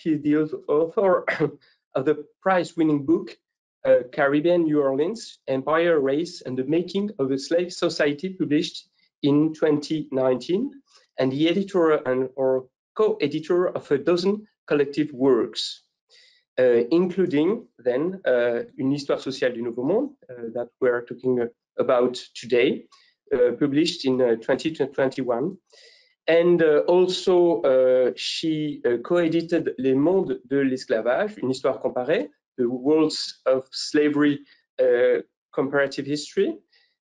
She is the author of the prize-winning book, Caribbean New Orleans, Empire, Race, and the Making of a Slave Society, published in 2019, and the editor or co-editor of a dozen collective works, including then Une histoire sociale du Nouveau Monde, that we're talking about today, published in 2021. And also she co-edited Les Mondes de l'Esclavage, Une histoire comparée, the Worlds of Slavery Comparative History,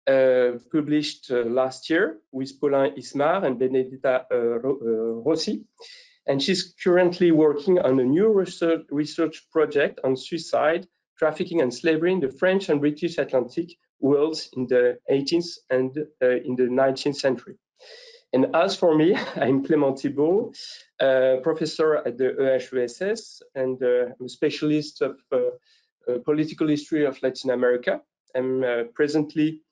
published last year with Paulin Ismar and Benedetta Rossi. And she's currently working on a new research project on suicide, trafficking, and slavery in the French and British Atlantic worlds in the 18th and in the 19th century. And as for me, I'm Clément Thibaud, professor at the EHESS, and I'm a specialist of political history of Latin America. I'm currently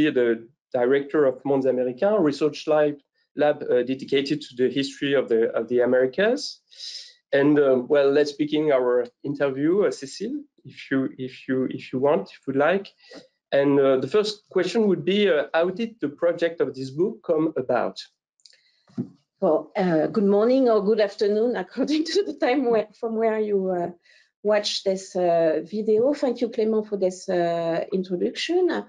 the director of Mondes Américains, research lab dedicated to the history of the Americas. And well, let's begin our interview, Cécile, if you want, if you like. And the first question would be, how did the project of this book come about? Well, good morning or good afternoon, according to the time from where you watch this video. Thank you, Clément, for this introduction.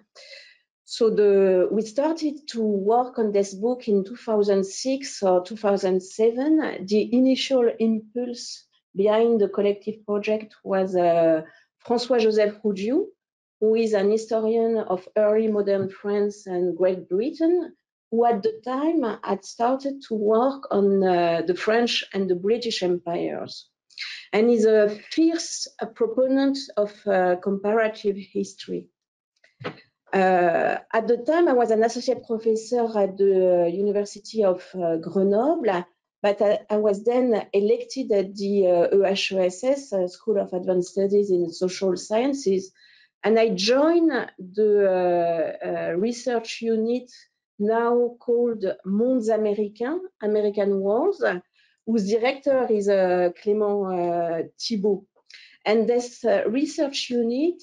So we started to work on this book in 2006 or 2007. The initial impulse behind the collective project was François-Joseph Roudiou, who is an historian of early modern France and Great Britain, who at the time had started to work on the French and the British empires, and is a fierce proponent of comparative history. At the time, I was an associate professor at the University of Grenoble, but I was then elected at the EHESS, School of Advanced Studies in Social Sciences, and I joined the research unit now called Mondes Américains, American Worlds, whose director is Clément Thibaud. And this research unit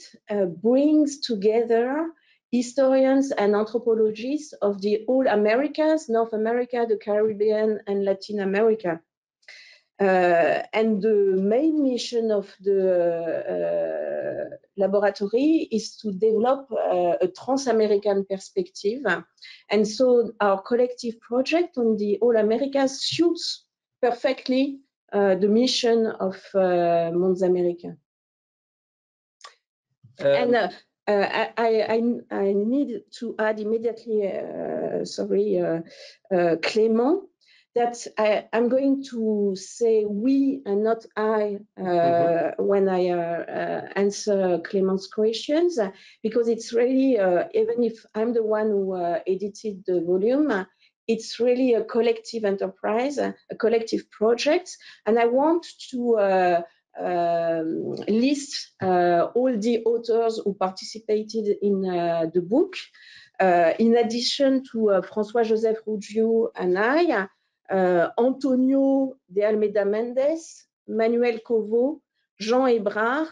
brings together historians and anthropologists of the whole Americas, North America, the Caribbean, and Latin America. And the main mission of the laboratory is to develop a trans-American perspective. And so our collective project on the whole Americas suits perfectly the mission of Mondes Américains. And I need to add immediately, Clément, that I'm going to say we and not I when I answer Clément's questions, because it's really, even if I'm the one who edited the volume, it's really a collective enterprise, a collective project. And I want to list all the authors who participated in the book. In addition to François-Joseph Roudiou and I, Antonio de Almeida Mendes, Manuel Covo, Jean Hébrard,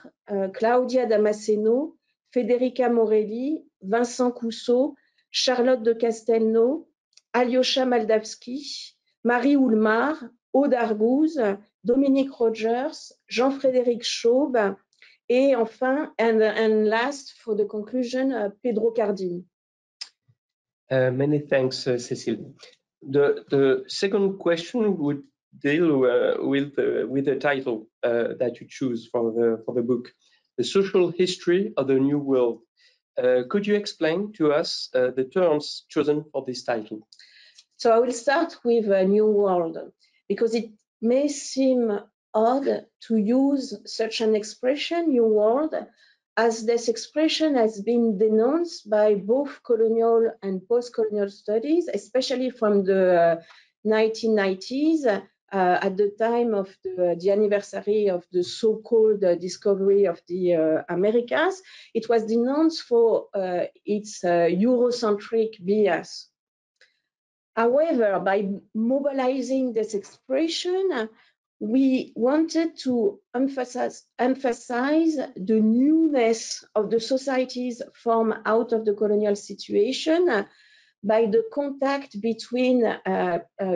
Claudia Damasceno, Federica Morelli, Vincent Cousseau, Charlotte de Castelnau, Alyosha Maldavsky, Marie Oulmar, Aude Argouze, Dominique Rogers, Jean-Frédéric Chaube, et enfin, and last, for the conclusion, Pedro Cardin. Many thanks, Cécile. The second question would deal with the title that you choose for the book, The Social History of the New World. Could you explain to us the terms chosen for this title? So I will start with a New World, because it may seem odd to use such an expression, New World, as this expression has been denounced by both colonial and post-colonial studies, especially from the 1990s, at the time of the anniversary of the so-called discovery of the Americas. It was denounced for its Eurocentric bias. However, by mobilizing this expression, we wanted to emphasize the newness of the societies formed out of the colonial situation by the contact between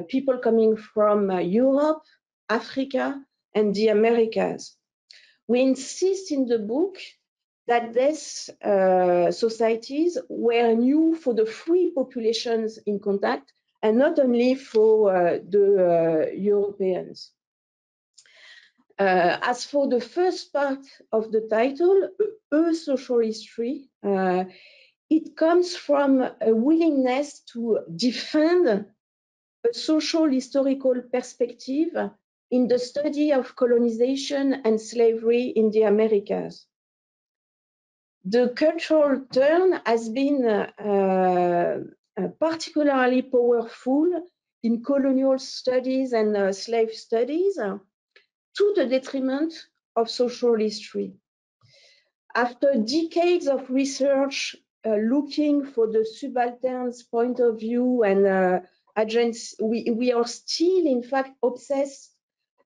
people coming from Europe, Africa, and the Americas. We insist in the book that these societies were new for the free populations in contact and not only for the Europeans. As for the first part of the title, A Social History, it comes from a willingness to defend a social historical perspective in the study of colonization and slavery in the Americas. The cultural turn has been particularly powerful in colonial studies and slave studies to the detriment of social history. After decades of research looking for the subaltern's point of view and agency, we are still, in fact, obsessed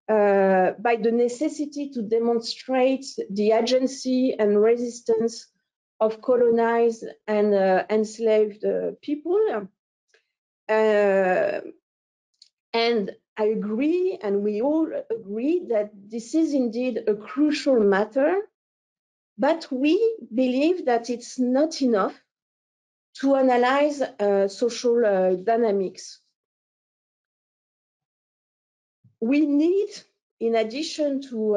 by the necessity to demonstrate the agency and resistance of colonized and enslaved people. And I agree, and we all agree, that this is indeed a crucial matter, but we believe that it's not enough to analyze social dynamics. We need, in addition to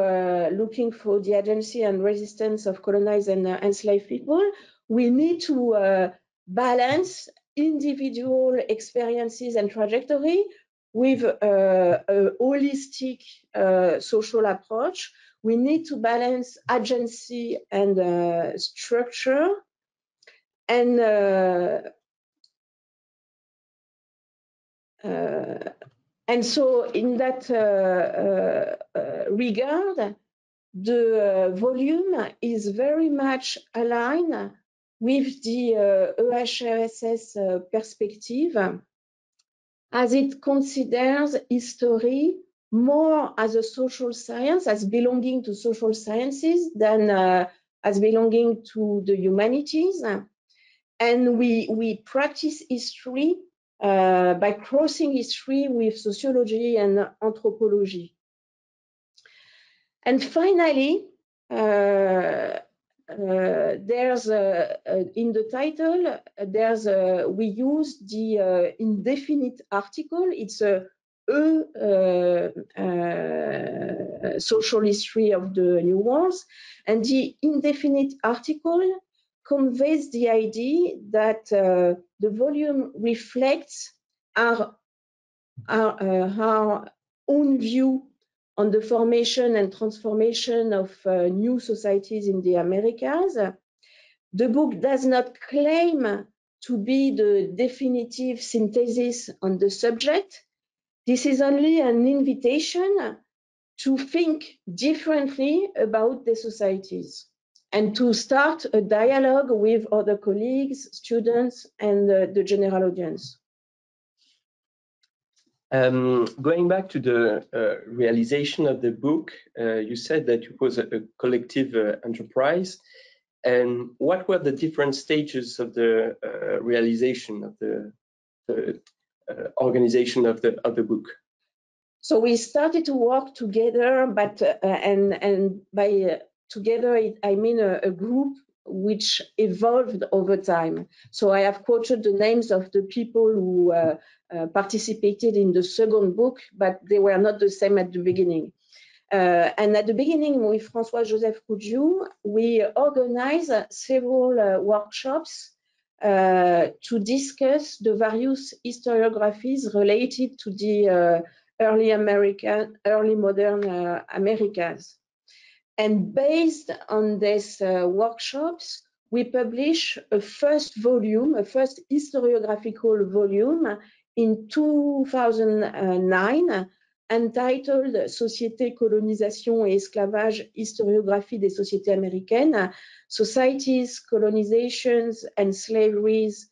looking for the agency and resistance of colonized and enslaved people, we need to balance individual experiences and trajectory with a holistic social approach. We need to balance agency and structure. And so in that regard, the volume is very much aligned with the EHESS perspective, as it considers history more as a social science, as belonging to social sciences than as belonging to the humanities. And we practice history by crossing history with sociology and anthropology. And finally, there's in the title, we use the indefinite article. It's a social history of the New World, and the indefinite article conveys the idea that the volume reflects our own view on the formation and transformation of new societies in the Americas. The book does not claim to be the definitive synthesis on the subject. This is only an invitation to think differently about the societies and to start a dialogue with other colleagues, students, and the general audience. Going back to the realization of the book, you said that it was a collective enterprise. And what were the different stages of the realization of the organization of the book? So we started to work together, but and by together I mean a group which evolved over time. So I have quoted the names of the people who participated in the second book, but they were not the same at the beginning. And at the beginning, with François-Joseph Roudiou, we organized several workshops to discuss the various historiographies related to the early modern Americas. And based on these workshops, we published a first volume, a first historiographical volume in 2009, entitled Société, Colonisation et Esclavage, Historiographie des sociétés américaines, Societies, Colonizations and Slaveries,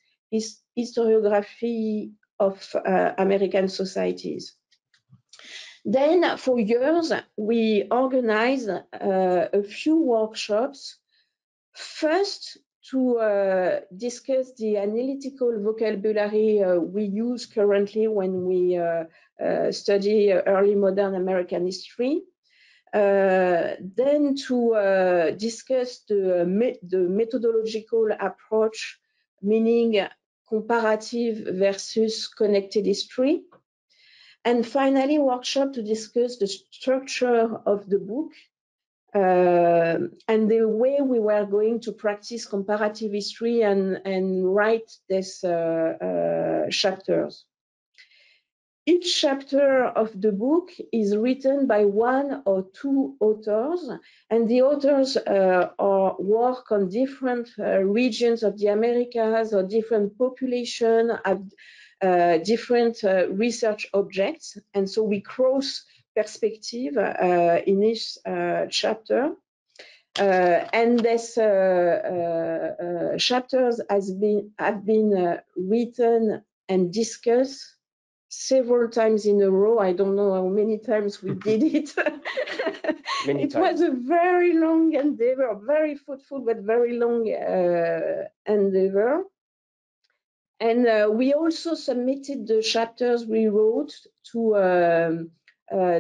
Historiography of American Societies. Then for years, we organized a few workshops, first to discuss the analytical vocabulary we use currently when we study early modern American history. Then to discuss the methodological approach, meaning comparative versus connected history. And finally, workshop to discuss the structure of the book and the way we were going to practice comparative history and write these chapters. Each chapter of the book is written by one or two authors, and the authors work on different regions of the Americas or different population, different research objects, and so we cross perspective in each chapter. And these chapters have been written and discussed several times in a row. I don't know how many times we did it. It was a very long endeavor, very fruitful, but very long endeavor. And we also submitted the chapters we wrote to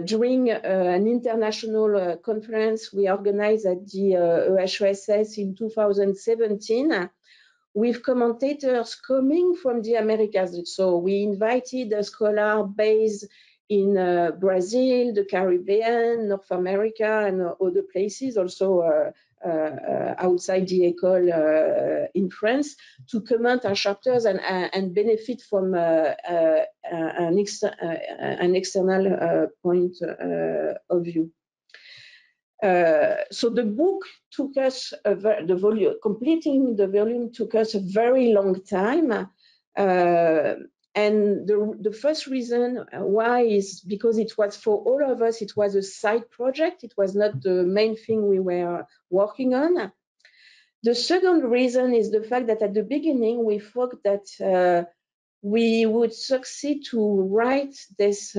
during an international conference we organized at the EHESS in 2017 with commentators coming from the Americas. So we invited a scholar based in Brazil, the Caribbean, North America, and other places, also outside the école in France, to comment our chapters and benefit from an external point of view. So the book took us, completing the volume took us a very long time. And the first reason why is because it was, for all of us, it was a side project. It was not the main thing we were working on. The second reason is the fact that at the beginning, we thought that we would succeed to write this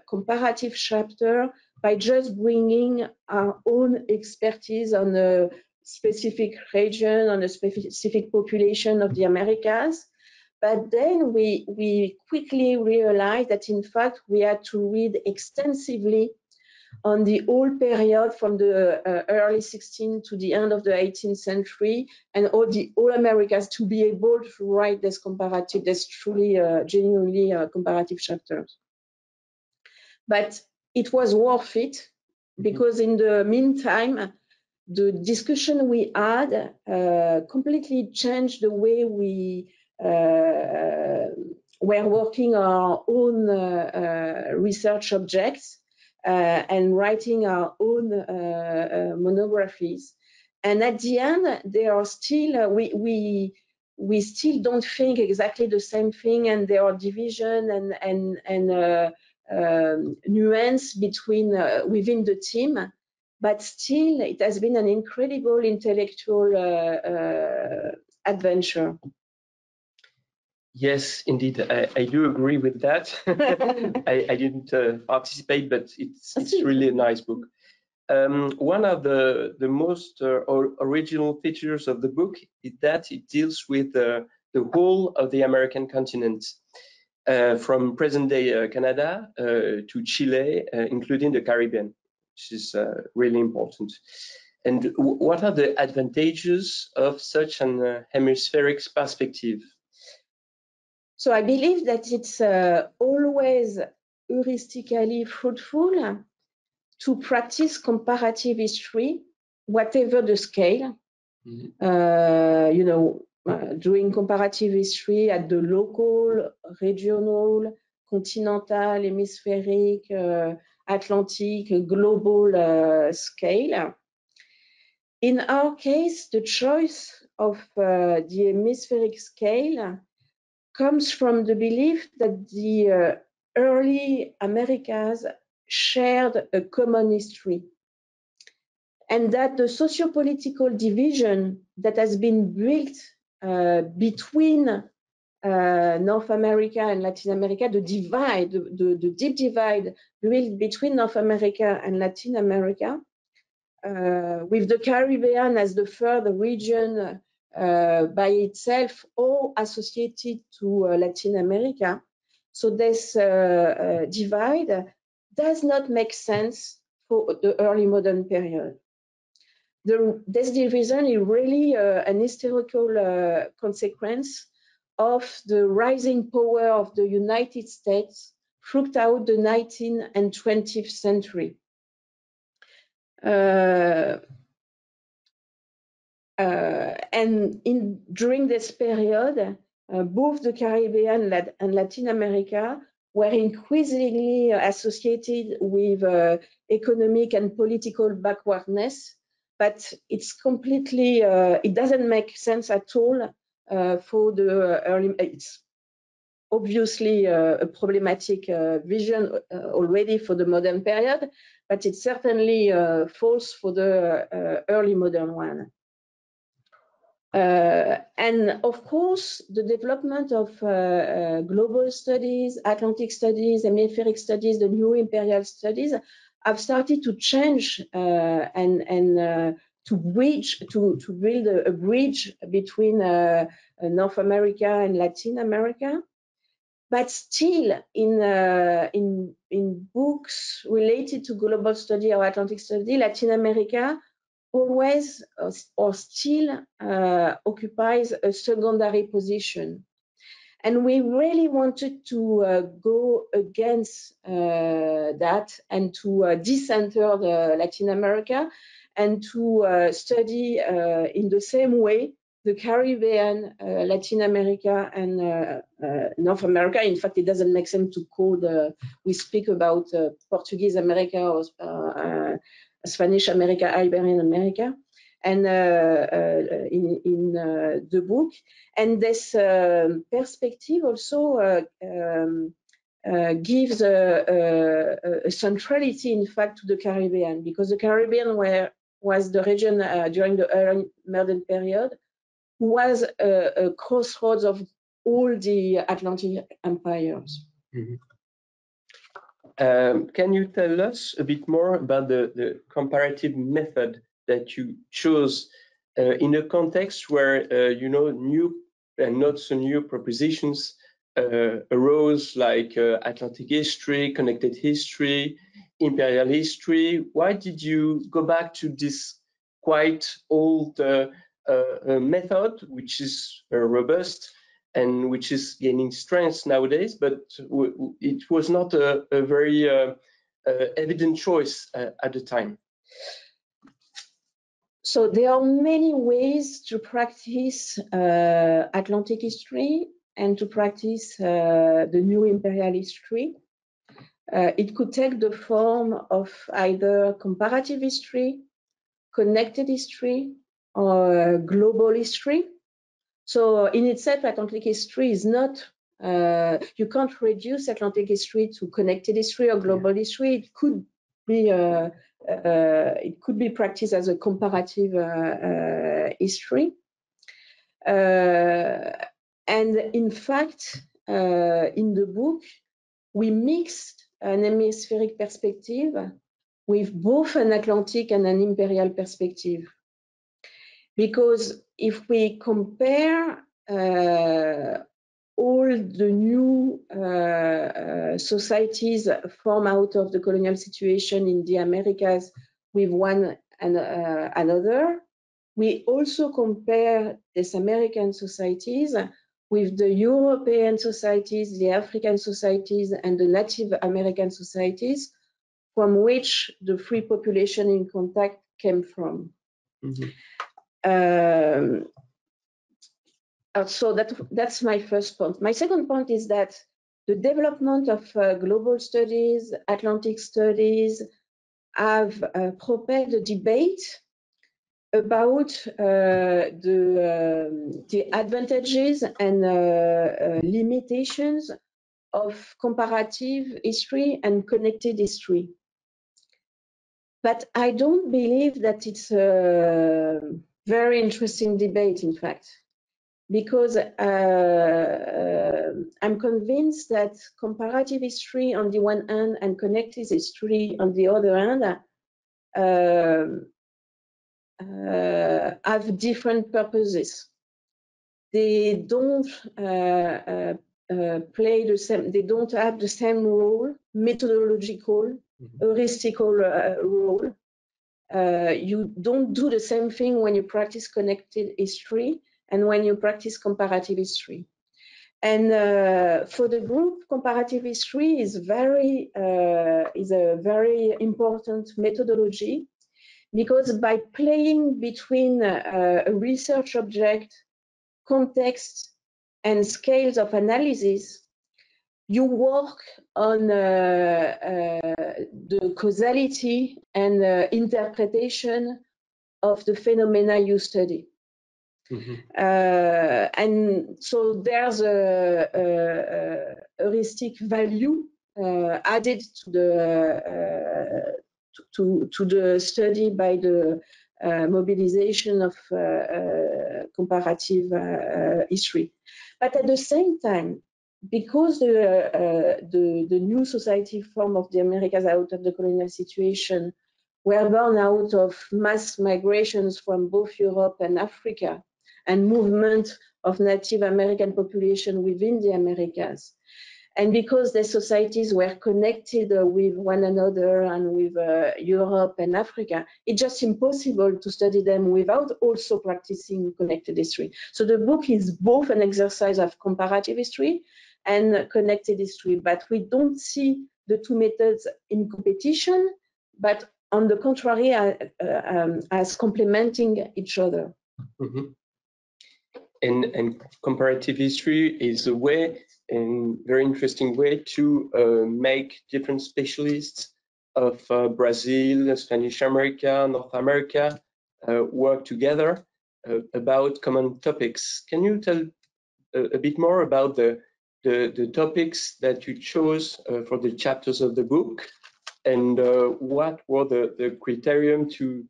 comparative chapter by just bringing our own expertise on a specific region, on a specific population of the Americas. But then we quickly realized that, in fact, we had to read extensively on the whole period from the early 16th to the end of the 18th century, and all Americas, to be able to write this comparative, this truly, genuinely comparative chapters. But it was worth it, because in the meantime, the discussion we had completely changed the way we were working our own research objects and writing our own monographies. And at the end, they are still, we still don't think exactly the same thing, and there are division and nuance between within the team. But still, it has been an incredible intellectual adventure. Yes, indeed, I do agree with that. I didn't participate, but it's really a nice book. One of the most original features of the book is that it deals with the whole of the American continent, from present-day Canada to Chile, including the Caribbean, which is really important. And what are the advantages of such an hemispheric perspective? So I believe that it's always heuristically fruitful to practice comparative history, whatever the scale. You know, doing comparative history at the local, regional, continental, hemispheric, Atlantic, global scale. In our case, the choice of the hemispheric scale comes from the belief that the early Americas shared a common history, and that the socio-political division that has been built between North America and Latin America, the divide, the deep divide built between North America and Latin America, with the Caribbean as the third region by itself or associated to Latin America. So this divide does not make sense for the early modern period. This division is really an historical consequence of the rising power of the United States throughout the 19th and 20th century. And during this period, both the Caribbean and Latin America were increasingly associated with economic and political backwardness, but it's completely, it doesn't make sense at all for the early, it's obviously a problematic vision already for the modern period, but it's certainly false for the early modern one. And of course, the development of global studies, Atlantic studies, hemispheric studies, the new imperial studies have started to change and to build a bridge between North America and Latin America. But still, in books related to global study or Atlantic study, Latin America always or still occupies a secondary position. And we really wanted to go against that and to decenter the Latin America and to study in the same way the Caribbean, Latin America, and North America. In fact, it doesn't make sense to call we speak about Portuguese America or Spanish America, Iberian America, and in the book. And this perspective also gives a centrality, in fact, to the Caribbean, because the Caribbean was the region during the early modern period was a crossroads of all the Atlantic empires. Mm-hmm. Can you tell us a bit more about the comparative method that you chose in a context where you know, new and not so new propositions arose, like Atlantic history, connected history, imperial history? Why did you go back to this quite old method, which is robust and which is gaining strength nowadays, but it was not a very evident choice at the time? So there are many ways to practice Atlantic history and to practice the new imperial history. It could take the form of either comparative history, connected history, or global history. So in itself, Atlantic history is not, you can't reduce Atlantic history to connected history or global history. It could be practiced as a comparative history. And in fact, in the book, we mixed an hemispheric perspective with both an Atlantic and an imperial perspective. Because if we compare all the new societies formed out of the colonial situation in the Americas with one and another, we also compare these American societies with the European societies, the African societies, and the Native American societies from which the free population in contact came from. Mm-hmm. So that's my first point. My second point is that the development of global studies, Atlantic studies, have propelled a debate about the advantages and limitations of comparative history and connected history. But I don't believe that it's a very interesting debate, in fact. because I'm convinced that comparative history on the one hand and connected history on the other hand have different purposes. They don't play the same, they don't have the same role, methodological, heuristical role. You don't do the same thing when you practice connected history and when you practice comparative history. And for the group, comparative history is a very important methodology, because by playing between a research object, context, and scales of analysis, you work on the causality and interpretation of the phenomena you study. And so there's a heuristic value added to the study by the mobilization of comparative history. But at the same time, because the new society form of the Americas out of the colonial situation were born out of mass migrations from both Europe and Africa, and movement of Native American population within the Americas. And because the societies were connected with one another and with Europe and Africa, it's just impossible to study them without also practicing connected history. So the book is both an exercise of comparative history and connected history, but we don't see the two methods in competition, but on the contrary, as complementing each other. And comparative history is a way, a very interesting way to make different specialists of Brazil, Spanish America, North America work together about common topics. Can you tell a bit more about the topics that you chose for the chapters of the book, and what were the criterion to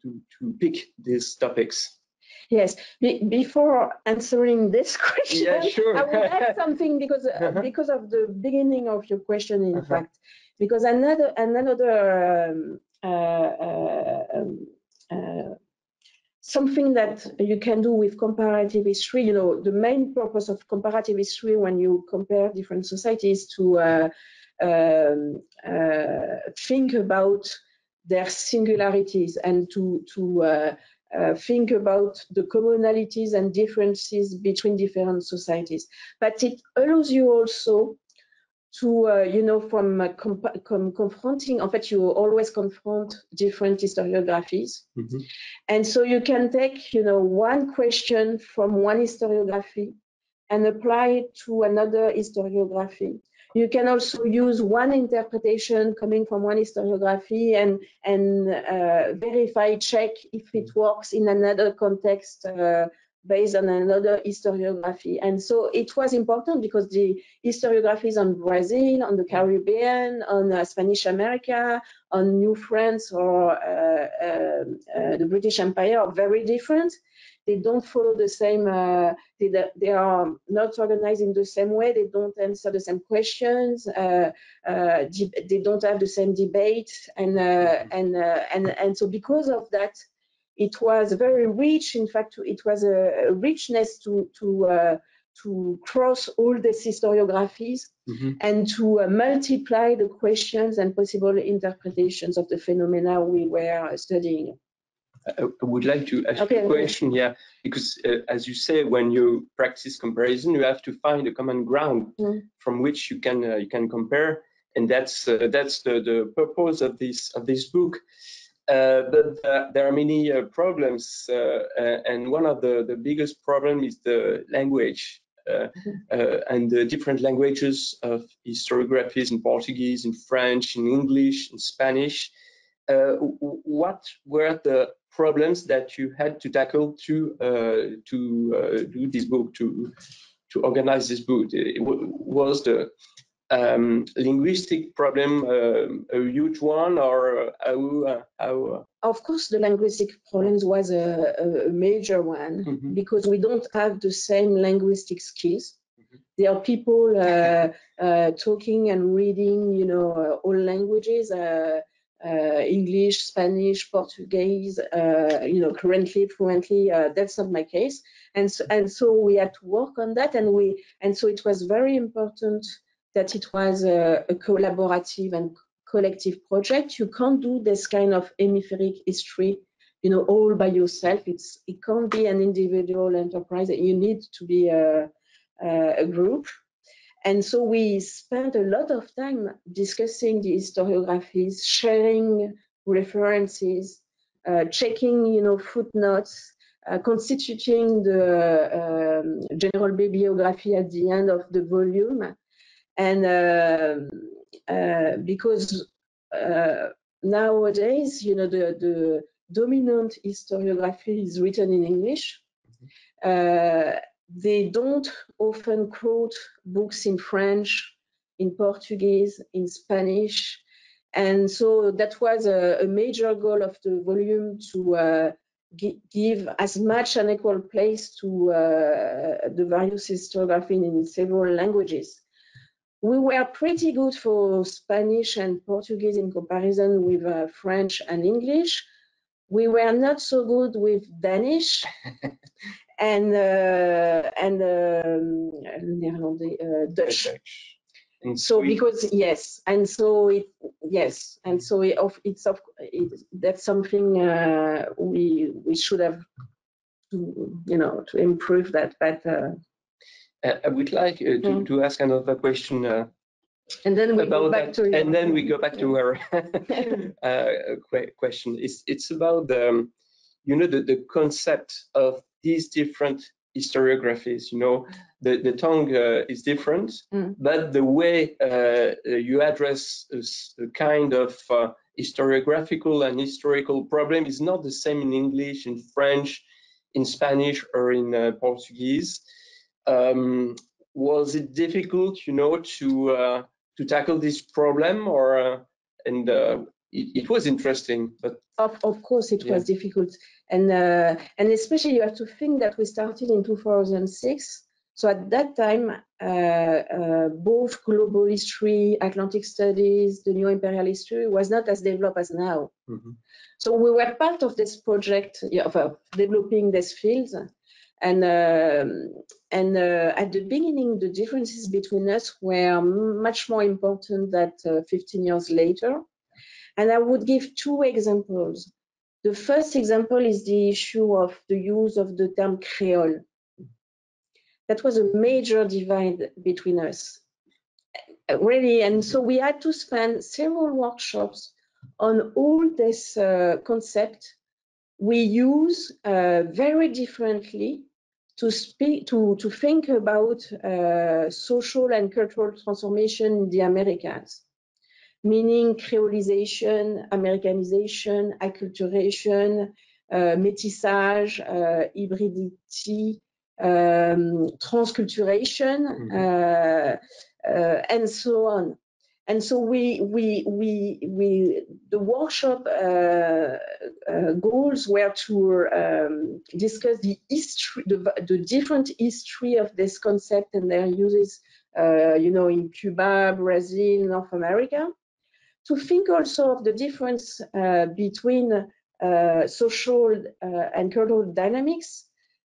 pick these topics? Yes, before answering this question, yeah, sure. I will add something because of the beginning of your question, in fact, because another something that you can do with comparative history, you know, the main purpose of comparative history when you compare different societies to think about their singularities and to think about the commonalities and differences between different societies. But it allows you also to, you know, from confronting, in fact, you always confront different historiographies. And so you can take, you know, one question from one historiography and apply it to another historiography. You can also use one interpretation coming from one historiography and verify, check if it works in another context based on another historiography. And so it was important because the historiographies on Brazil, on the Caribbean, on Spanish America, on New France or the British Empire are very different. They don't follow the same, they are not organized in the same way, they don't answer the same questions, they don't have the same debate, and so because of that, it was very rich. In fact, it was a richness to cross all these historiographies and to multiply the questions and possible interpretations of the phenomena we were studying. I would like to ask you a question, yeah, because as you say, when you practice comparison, you have to find a common ground from which you can compare, and that's the purpose of this book. But there are many problems, and one of the biggest problem is the language and the different languages of historiographies in Portuguese, in French, in English, in Spanish. What were the problems that you had to tackle to do this book, to organize this book? Was linguistic problem a huge one, or how? Of course, the linguistic problems was a major one, because we don't have the same linguistic skills. There are people talking and reading, you know, all languages, English, Spanish, Portuguese, you know, currently, fluently. That's not my case, and so we had to work on that, and so it was very important that it was a collaborative and collective project. You can't do this kind of hemispheric history, you know, all by yourself. It can't be an individual enterprise. You need to be a group. And so we spent a lot of time discussing the historiographies, sharing references, checking, you know, footnotes, constituting the general bibliography at the end of the volume. And because nowadays, you know, the dominant historiography is written in English. They don't often quote books in French, in Portuguese, in Spanish. And so that was a major goal of the volume, to give as much an equal place to the various historiography in several languages. We were pretty good for Spanish and Portuguese in comparison with French and English. We were not so good with Danish and Dutch. And so Swedish. Because yes, and so that's something we should have to, you know, to improve that. But I would like to ask another question. And then we go back to our question. It's about the, you know, the concept of these different historiographies. You know, the tongue is different, but the way you address a kind of historiographical and historical problem is not the same in English, in French, in Spanish, or in Portuguese. Was it difficult, you know, to tackle this problem, or it was interesting, but of course it was difficult, and especially you have to think that we started in 2006. So at that time, both global history, Atlantic studies, the new imperial history was not as developed as now. So we were part of this project of developing these fields. And at the beginning, the differences between us were much more important than 15 years later. And I would give two examples. The first example is the issue of the use of the term Creole. That was a major divide between us, really. And so we had to spend several workshops on all this concept. We use very differently to think about social and cultural transformation in the Americas, meaning creolization, Americanization, acculturation, métissage, hybridity, transculturation, and so on. And so the workshop goals were to discuss the history, the different history of this concept and their uses, you know, in Cuba, Brazil, North America. To think also of the difference between social and cultural dynamics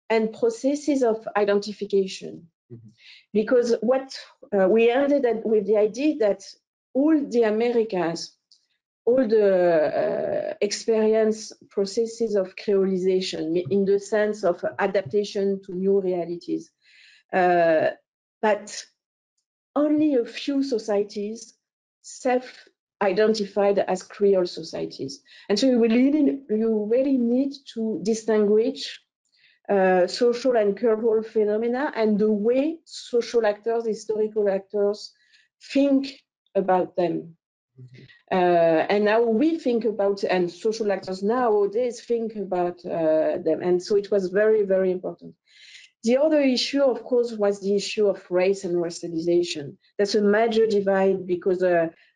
and processes of identification. Because what we ended up with the idea that all the Americas, all the experience processes of creolization in the sense of adaptation to new realities, but only a few societies self-identified as Creole societies. And so you really need to distinguish social and cultural phenomena and the way social actors, historical actors, think about them. And now we think about, and social actors nowadays think about them. And so it was very, very important. The other issue, of course, was the issue of race and racialization. That's a major divide because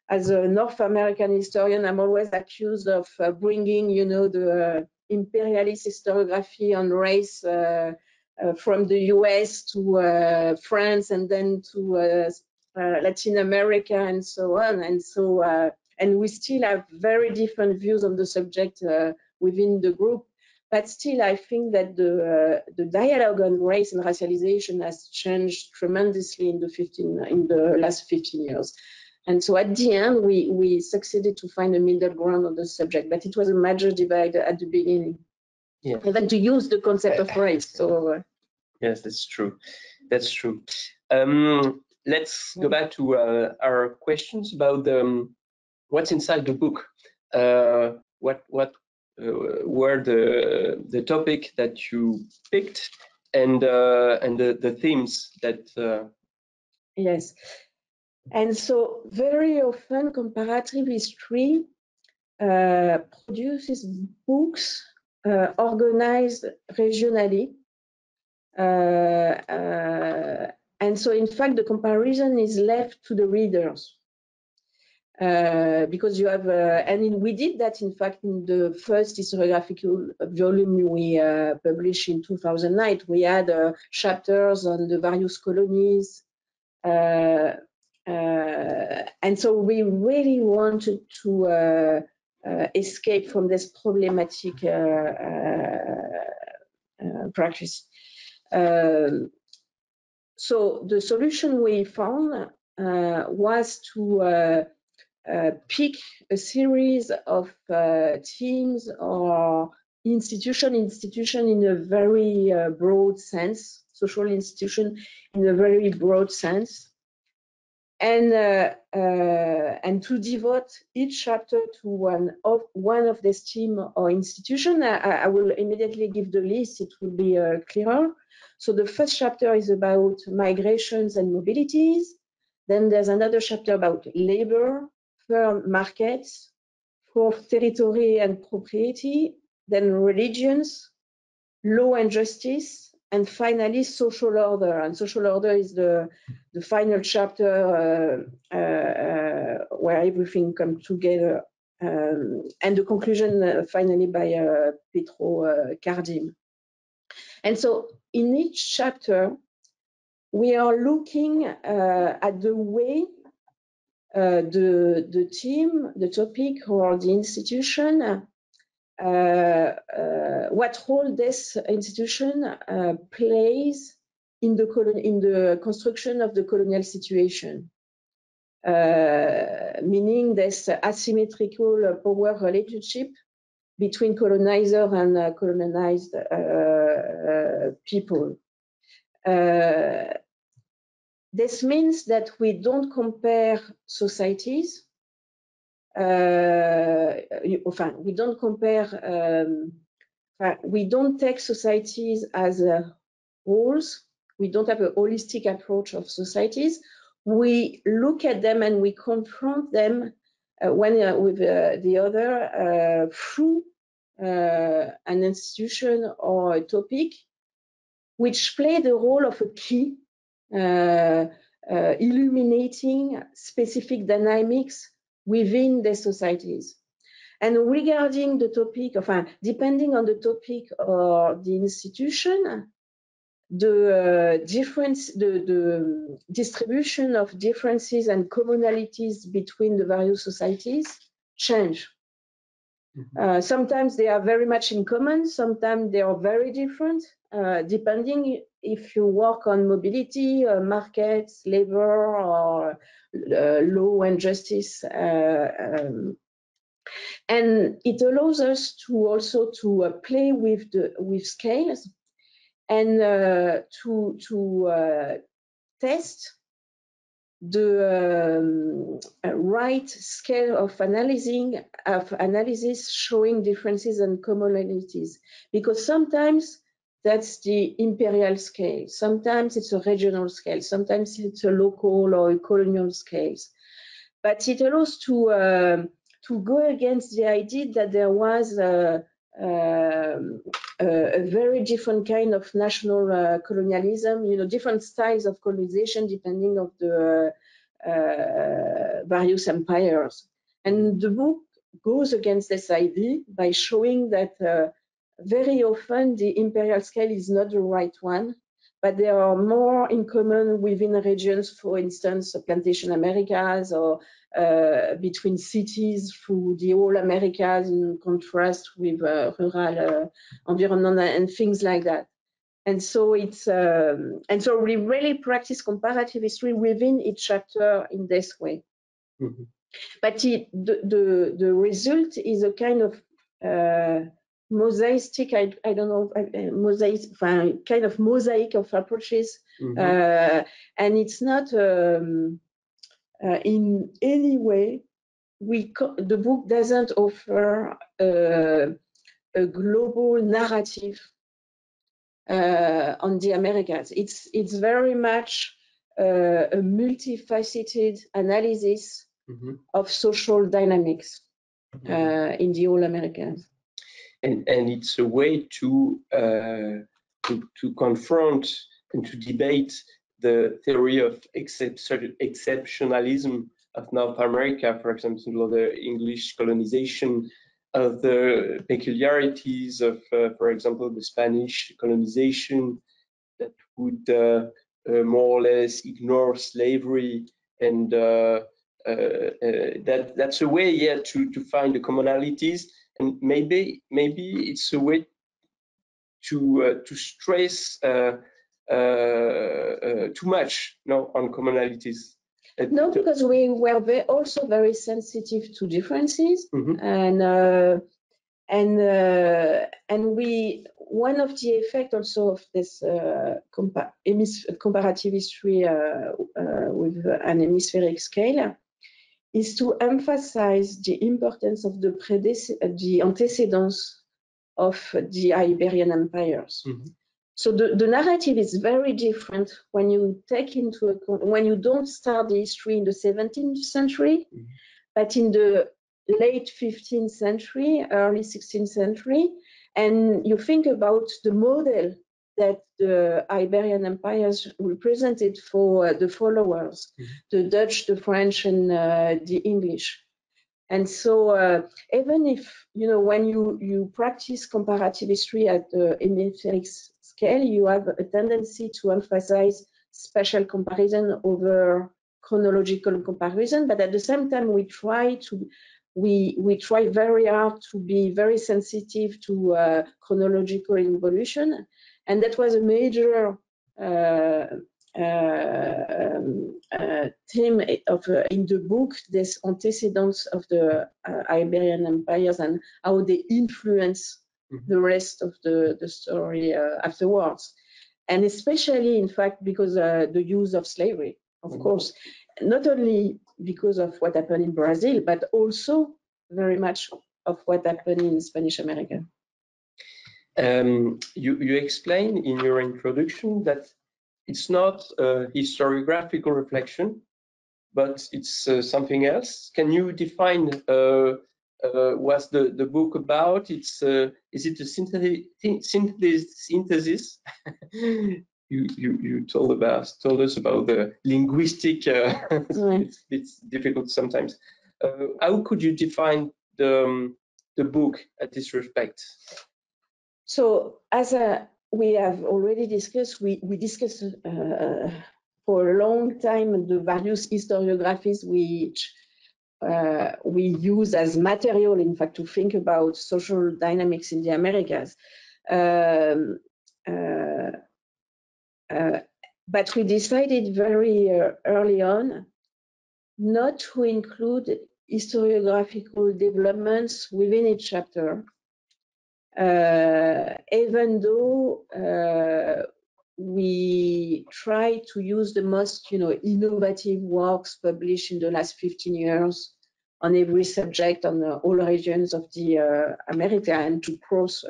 as a North American historian, I'm always accused of bringing, you know, the imperialist historiography on race from the US to France and then to Latin America and so on. And so, and we still have very different views on the subject within the group. But still, I think that the dialogue on race and racialization has changed tremendously in the last 15 years. And so at the end, we succeeded to find a middle ground on the subject, but it was a major divide at the beginning. Yeah. Even to use the concept of race. So yes, that's true. That's true. Let's go back to our questions about what's inside the book. What were the topic that you picked and the themes that yes. And so very often comparative history produces books organized regionally. And so in fact the comparison is left to the readers. Because you have, we did that in fact in the first historiographical volume we published in 2009. We had chapters on the various colonies, and so we really wanted to escape from this problematic practice. So the solution we found was to pick a series of teams or institution in a very broad sense, social institution in a very broad sense, and to devote each chapter to one of this team or institution. I will immediately give the list, it will be clearer. So the first chapter is about migrations and mobilities. Then there's another chapter about labor, firm markets, fourth territory and propriety, then religions, law and justice, and finally social order. And social order is the final chapter where everything comes together, and the conclusion finally by Pietro Cardim. And so in each chapter, we are looking at the way the team, the topic, or the institution, what role this institution plays in the construction of the colonial situation, meaning this asymmetrical power relationship between colonizer and colonized people. This means that we don't compare societies. We don't compare. We don't take societies as wholes. We don't have a holistic approach of societies. We look at them and we confront them with the other through an institution or a topic, which play the role of a key, illuminating specific dynamics within the societies. And regarding the topic, depending on the topic or the institution, the distribution of differences and commonalities between the various societies change. Sometimes they are very much in common, sometimes they are very different, depending if you work on mobility, markets, labor, or law and justice. And it allows us to also to play with scales and to test the right scale of analysis showing differences and commonalities, because sometimes that's the imperial scale, sometimes it's a regional scale, sometimes it's a local or a colonial scale. But it allows to go against the idea that there was a very different kind of national colonialism, different styles of colonization depending on the various empires. And the book goes against this idea by showing that very often the imperial scale is not the right one, but there are more in common within regions, for instance, plantation Americas, or between cities through the whole Americas, in contrast with rural environment and things like that. And so it's so we really practice comparative history within each chapter in this way. Mm-hmm. But the result is a kind of mosaic, I don't know, mosaic, kind of mosaic of approaches. Mm-hmm. And it's not in any way, the book doesn't offer a global narrative on the Americas. It's very much a multifaceted analysis mm-hmm. of social dynamics in the whole Americas. And it's a way to confront and to debate the theory of exceptionalism of North America, for example, the English colonization, of the peculiarities of, for example, the Spanish colonization that would more or less ignore slavery, and that's a way, yeah, to find the commonalities, and maybe it's a way to stress too much, on commonalities. No, because we were also very sensitive to differences, mm-hmm. And one of the effects also of this comparative history with an hemispheric scale is to emphasize the importance of the antecedents of the Iberian empires. Mm-hmm. So the narrative is very different when you take into account, when you don't start the history in the 17th century, mm-hmm. but in the late 15th century, early 16th century, and you think about the model that the Iberian empires represented for the followers, mm-hmm. the Dutch, the French, and the English. And so even if, when you practice comparative history at the hemispheric scale, you have a tendency to emphasize spatial comparison over chronological comparison, but at the same time, we try very hard to be very sensitive to chronological evolution, and that was a major theme in the book, this antecedents of the Iberian empires and how they influence mm-hmm. the rest of the story afterwards, and especially, in fact, because the use of slavery, of mm-hmm. course, not only because of what happened in Brazil, but also very much of what happened in Spanish America. You explain in your introduction that it's not a historiographical reflection, but it's something else. Can you define what's the book about? Is it a synthesis? You told us about the linguistic. It's difficult sometimes. How could you define the book at this respect? So, as we have already discussed, we discussed for a long time the various historiographies which we use as material, in fact, to think about social dynamics in the Americas. But we decided very early on not to include historiographical developments within each chapter, even though we try to use the most innovative works published in the last 15 years on every subject on all regions of the America, and to cross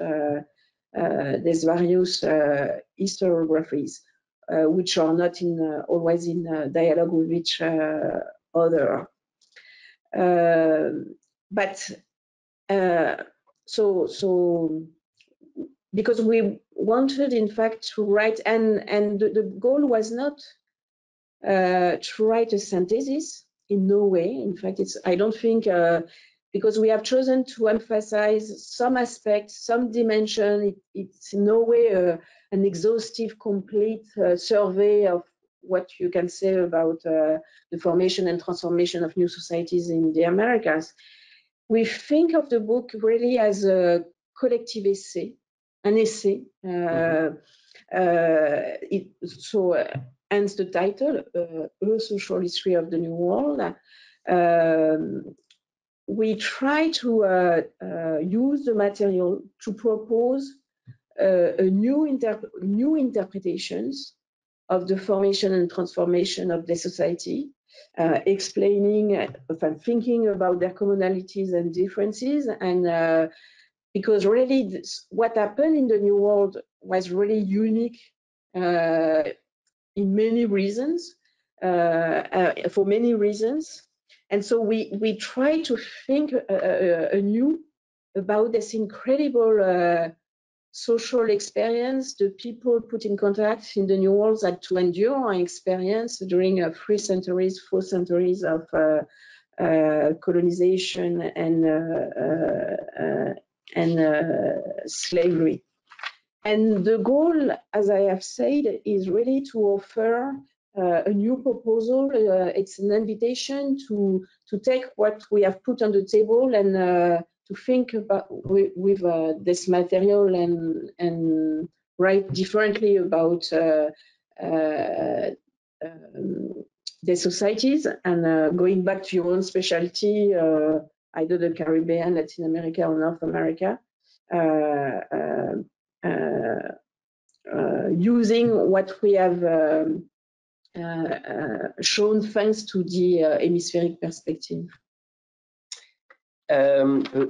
these various historiographies, which are not always in dialogue with each other. so because we wanted, in fact, to write, and the goal was not to write a synthesis in no way. In fact, I don't think, because we have chosen to emphasize some aspects, some dimension, it's in no way an exhaustive, complete survey of what you can say about the formation and transformation of new societies in the Americas. We think of the book really as a collective essay, an essay. Hence the title, A Social History of the New World. We try to use the material to propose new interpretations of the formation and transformation of the society, explaining, thinking about their commonalities and differences, and because really what happened in the New World was really unique in many reasons, for many reasons. And so we try to think anew about this incredible social experience the people put in contact in the New World had to endure and experience during 3 centuries, 4 centuries of colonization and slavery. And the goal, as I have said, is really to offer a new proposal. It's an invitation to take what we have put on the table and to think about with this material and write differently about the societies. And going back to your own specialty, either the Caribbean, Latin America, or North America. Using what we have shown thanks to the hemispheric perspective.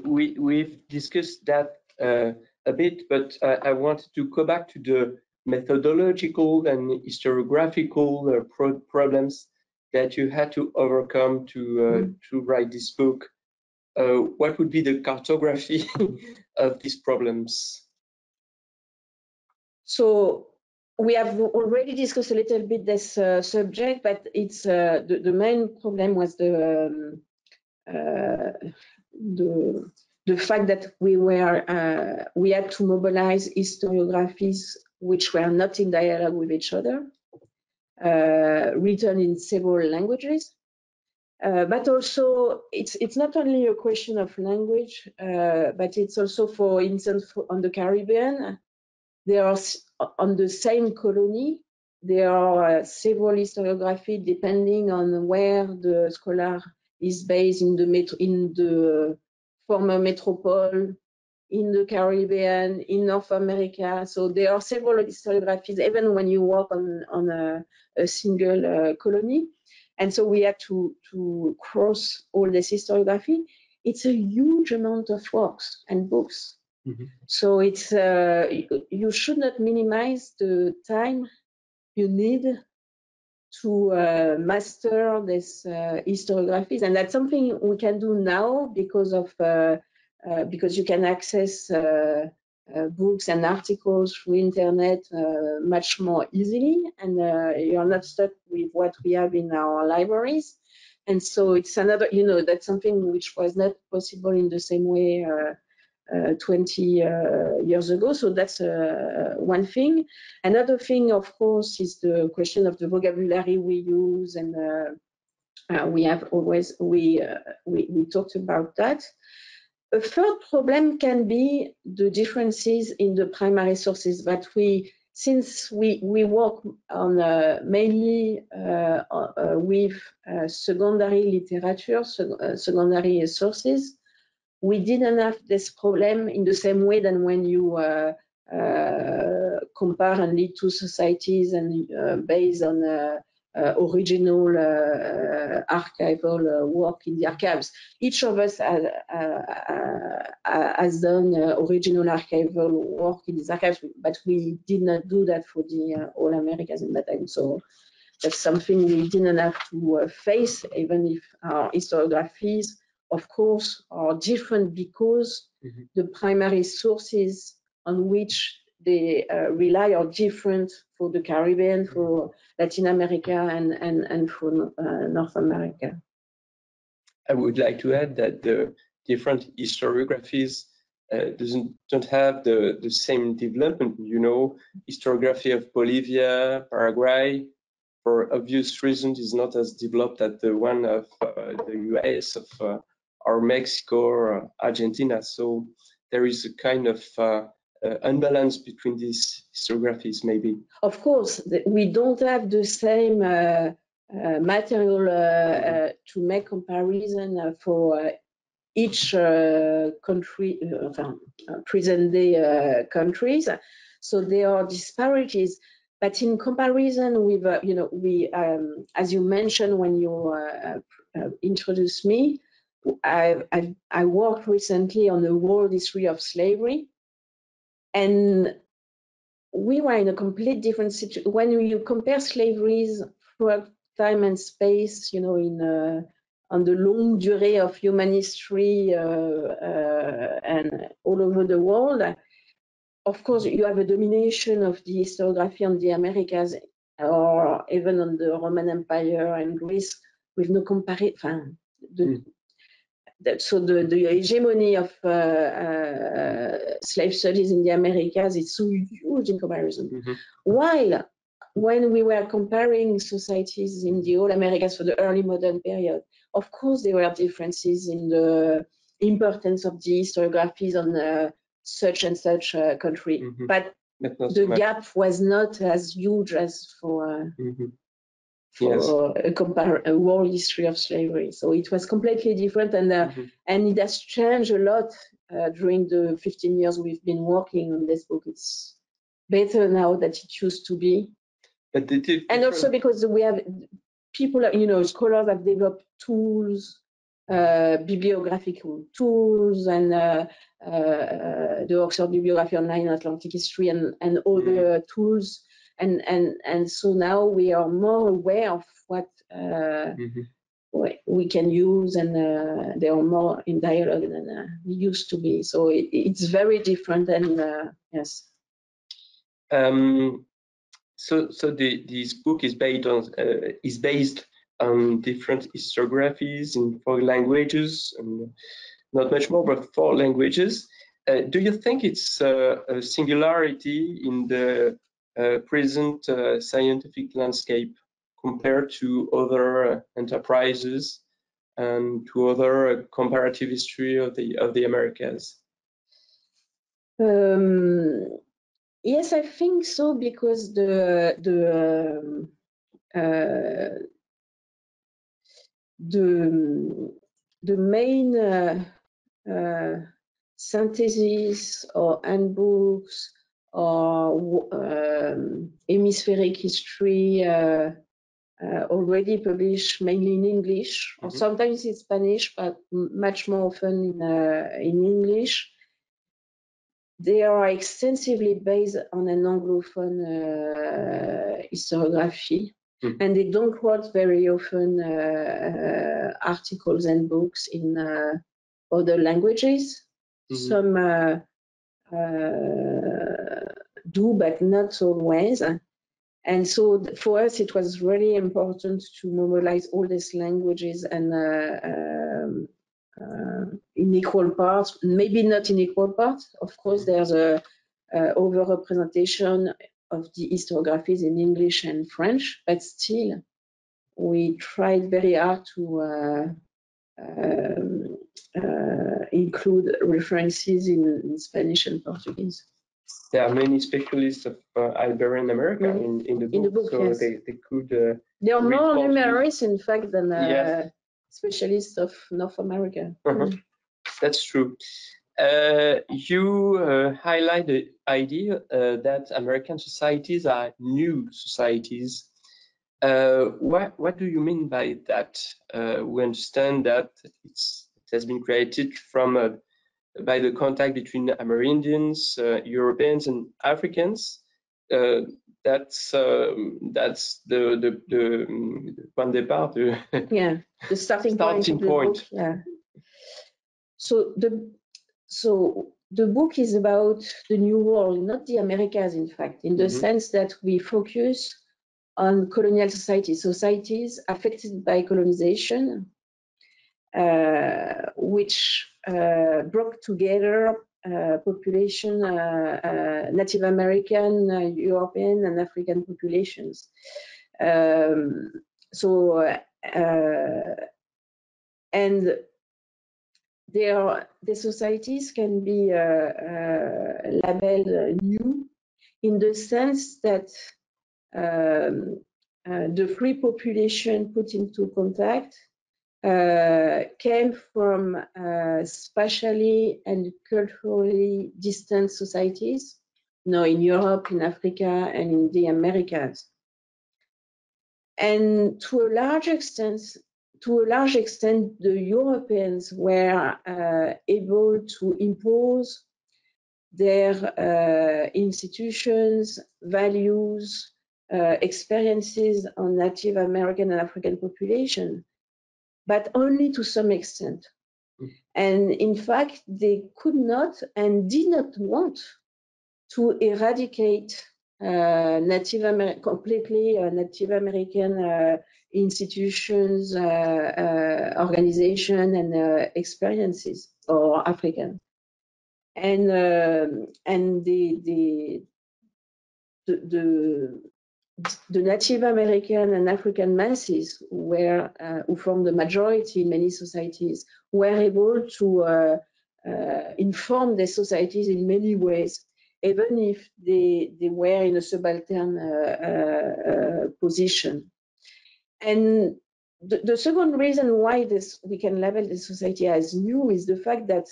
We've discussed that a bit, but I wanted to go back to the methodological and historiographical problems that you had to overcome to write this book. What would be the cartography of these problems? So we have already discussed a little bit this subject, but it's the main problem was the fact that we had to mobilize historiographies which were not in dialogue with each other, written in several languages. But also, it's not only a question of language, but it's also, for instance, on the Caribbean, there are, on the same colony, there are several historiography depending on where the scholar is based in the former metropole, in the Caribbean, in North America. So there are several historiographies, even when you work on a single colony. And so we had to cross all this historiography. It's a huge amount of works and books. Mm-hmm. So it's you should not minimize the time you need to master this historiographies, and that's something we can do now because you can access books and articles through internet much more easily, and you're not stuck with what we have in our libraries. And so it's another, that's something which was not possible in the same way 20 years ago. So that's one thing. Another thing, of course, is the question of the vocabulary we use, and we talked about that. A third problem can be the differences in the primary sources, but since we work on mainly with secondary literature, secondary sources, we didn't have this problem in the same way than when you compare and lead two societies and based on original archival work in the archives. Each of us has done original archival work in these archives, but we did not do that for the All Americas in that time. So that's something we didn't have to face, even if our historiographies of course, are different because the primary sources on which they rely are different for the Caribbean, for Latin America, and for North America. I would like to add that the different historiographies don't have the same development. You know, historiography of Bolivia, Paraguay, for obvious reasons, is not as developed as the one of the US, of or Mexico or Argentina. So there is a kind of unbalance between these historiographies, maybe. Of course, we don't have the same material to make comparison for each country, present-day countries. So there are disparities. But in comparison with, you know, we, as you mentioned when you introduced me, I worked recently on the world history of slavery, and we were in a complete different situation. When you compare slaveries throughout time and space, you know, in on the long durée of human history and all over the world, of course, you have a domination of the historiography on the Americas, or even on the Roman Empire and Greece, with no comparison. So the hegemony of slave studies in the Americas is so huge in comparison. While when we were comparing societies in the old Americas for the early modern period, of course there were differences in the importance of the historiographies on such and such country, but the gap was not as huge as for a world history of slavery. So it was completely different, and it has changed a lot during the 15 years we've been working on this book. It's better now than it used to be. But and also because we have people, you know, scholars have developed tools, bibliographical tools, and the Oxford Bibliography Online, Atlantic History, and other tools. And so now we are more aware of what we can use, and they are more in dialogue than we used to be. So it's very different, and yes. So this book is based on different historiographies in 4 languages, and not much more, but 4 languages. Do you think it's a singularity in the present scientific landscape compared to other enterprises and to other comparative history of the Americas? Yes, I think so, because the main syntheses or handbooks or hemispheric history already published mainly in English, or sometimes in Spanish, but much more often in English. They are extensively based on an Anglophone historiography, and they don't quote very often articles and books in other languages. Some do, but not always. And so for us, it was really important to mobilize all these languages and in equal parts, maybe not in equal parts. Of course, there's a overrepresentation of the historiographies in English and French, but still, we tried very hard to include references in Spanish and Portuguese. There are many specialists of Iberian America in the book, so yes. they could. There are more numerous, in fact, than specialists of North America. That's true. You highlight the idea that American societies are new societies. What do you mean by that? We understand that it has been created from by the contact between Amerindians, Europeans, and Africans. That's the point départ. The starting point. Yeah. So the book is about the New World, not the Americas, in fact, in the sense that we focus on colonial societies affected by colonization, which brought together population, Native American, European, and African populations. And the societies can be labeled new in the sense that the free population put into contact came from spatially and culturally distant societies, in Europe, in Africa, and in the Americas. And to a large extent, the Europeans were able to impose their institutions, values, experiences on Native American and African population, but only to some extent. And in fact, they could not and did not want to eradicate completely Native American institutions, organization, and experiences, or African. And the Native American and African masses who form the majority in many societies, were able to inform their societies in many ways, even if they were in a subaltern position. And the second reason why we can label the society as new is the fact that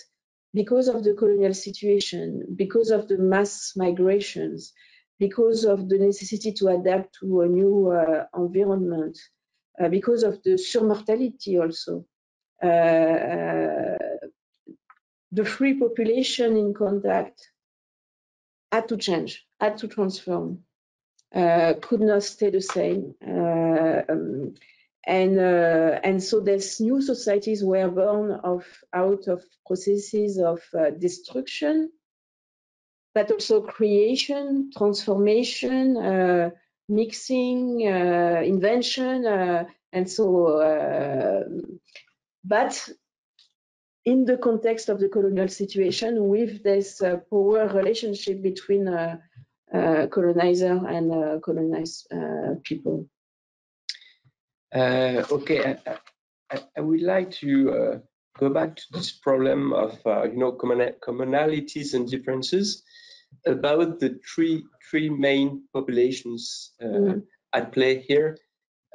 because of the colonial situation, because of the mass migrations, because of the necessity to adapt to a new environment, because of the surmortality also, the free population in contact had to change, had to transform, could not stay the same. And so these new societies were born out of processes of destruction, but also creation, transformation, mixing, invention, and so. But in the context of the colonial situation, with this power relationship between colonizer and colonized people. Okay, I would like to go back to this problem of commonalities and differences about the three main populations at play here: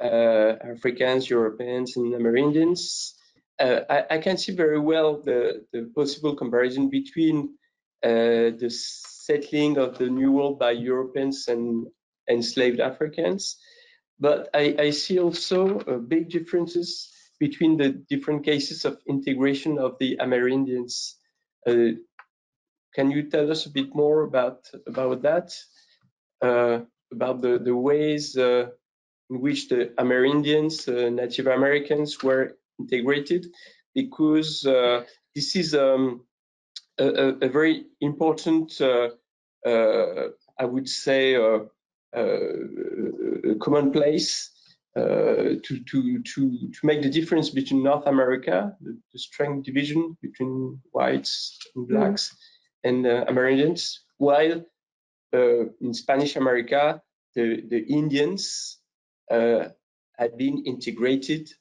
Africans, Europeans, and Amerindians. I can see very well the possible comparison between the settling of the New World by Europeans and enslaved Africans. But I see also big differences between the different cases of integration of the Amerindians. Can you tell us a bit more about that? About the ways in which the Amerindians, Native Americans, were integrated? Because this is a very important, I would say, commonplace to make the difference between North America, the strong division between whites and blacks, and Amerindians, while in Spanish America, the Indians had been integrated,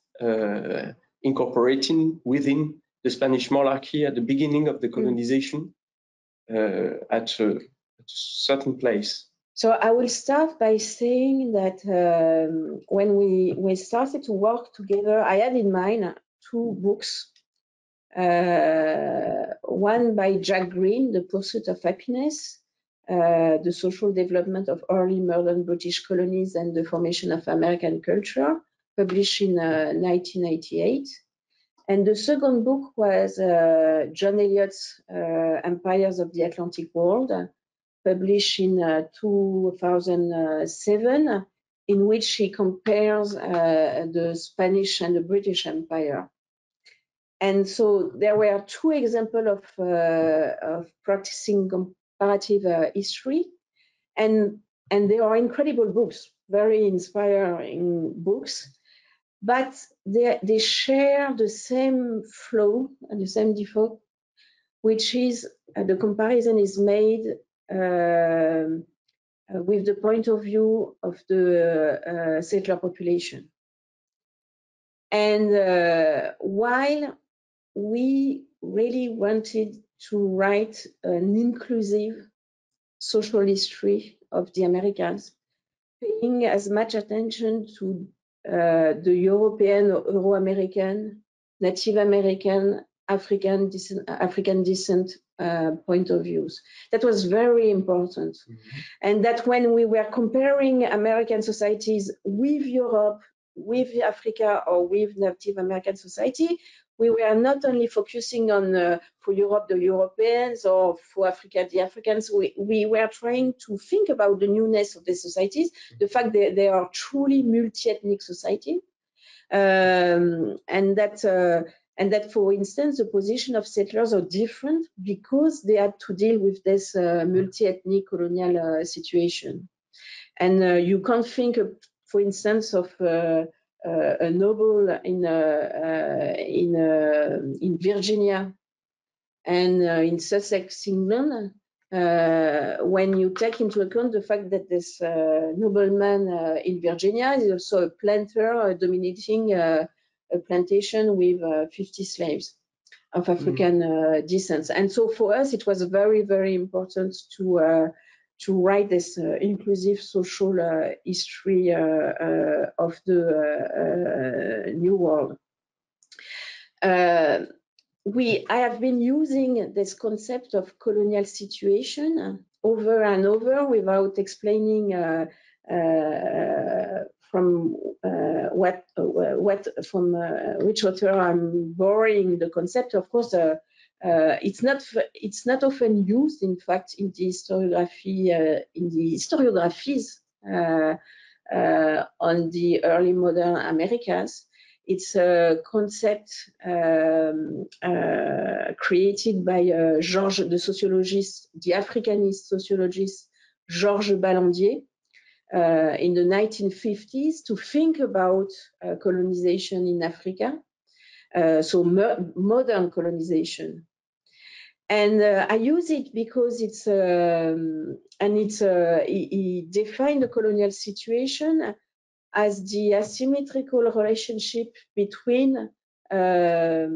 incorporating within the Spanish monarchy at the beginning of the colonization at a certain place. So I will start by saying that when we started to work together, I had in mind two books. One by Jack Green, The Pursuit of Happiness, the social development of early modern British colonies and the formation of American culture, published in 1988. And the second book was John Eliot's Empires of the Atlantic World, published in 2007, in which he compares the Spanish and the British Empire. And so there were two examples of practicing comparative history, and they are incredible books, very inspiring books, but they share the same flow and the same default, which is the comparison is made with the point of view of the settler population. And while we really wanted to write an inclusive social history of the Americas, paying as much attention to the European, Euro-American, Native American, African descent point of views. That was very important. Mm-hmm. And that when we were comparing American societies with Europe, with Africa, or with Native American society, we were not only focusing on, for Europe, the Europeans, or for Africa, the Africans. We were trying to think about the newness of the societies, the fact that they are truly multi-ethnic society, and that, for instance, the position of settlers are different because they had to deal with this multi-ethnic colonial situation. And you can't think of, for instance, of a noble in Virginia and in Sussex, England, when you take into account the fact that this nobleman in Virginia is also a planter dominating a plantation with 50 slaves of African descent. And so for us, it was very, very important to write this inclusive social history of the New World. I have been using this concept of colonial situation over and over without explaining from which author I'm borrowing the concept. Of course, it's not often used, in fact, in the historiography, in the historiographies on the early modern Americas. It's a concept created by Georges, the sociologist, the Africanist sociologist Georges Ballandier in the 1950s to think about colonization in Africa, so modern colonization. And I use it because it's he defined the colonial situation as the asymmetrical relationship between a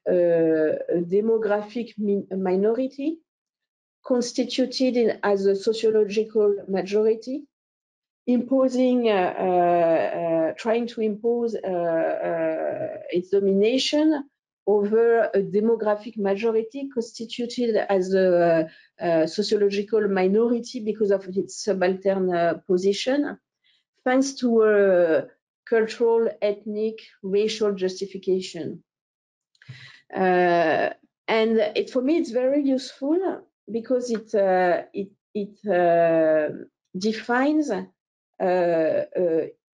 demographic minority constituted as a sociological majority, imposing, trying to impose its domination over a demographic majority constituted as a sociological minority because of its subaltern position, thanks to a cultural, ethnic, racial justification. And for me, it's very useful because it defines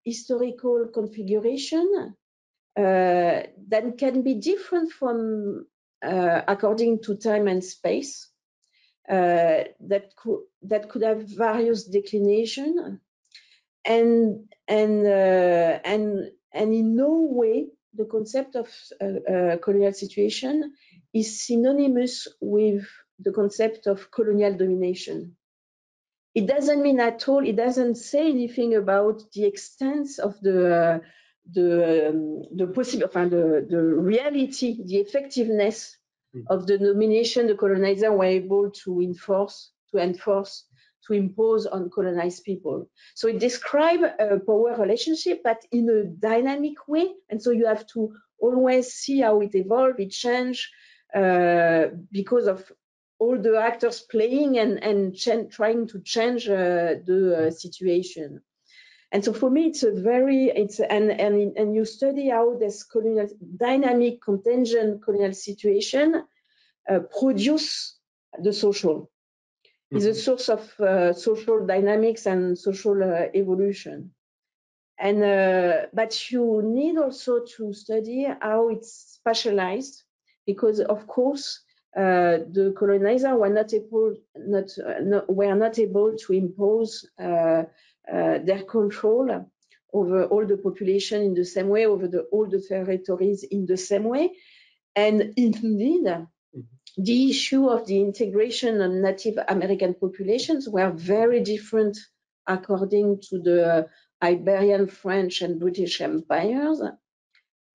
historical configuration that can be different from according to time and space, that could have various declination, and in no way the concept of colonial situation is synonymous with the concept of colonial domination. It doesn't mean at all, it doesn't say anything about the extent of the reality, the effectiveness of the domination the colonizer were able to enforce, to impose on colonized people. So it describes a power relationship, but in a dynamic way. And so you have to always see how it evolves, it changes, because of all the actors playing and trying to change the situation. And so for me, and you study how this colonial dynamic contingent colonial situation produce the social. Is a source of social dynamics and social evolution. And but you need also to study how it's spatialized, because of course the colonizers were not able to impose their control over all the population in the same way, over all the territories in the same way. And indeed, the issue of the integration of Native American populations were very different according to the Iberian, French, and British empires.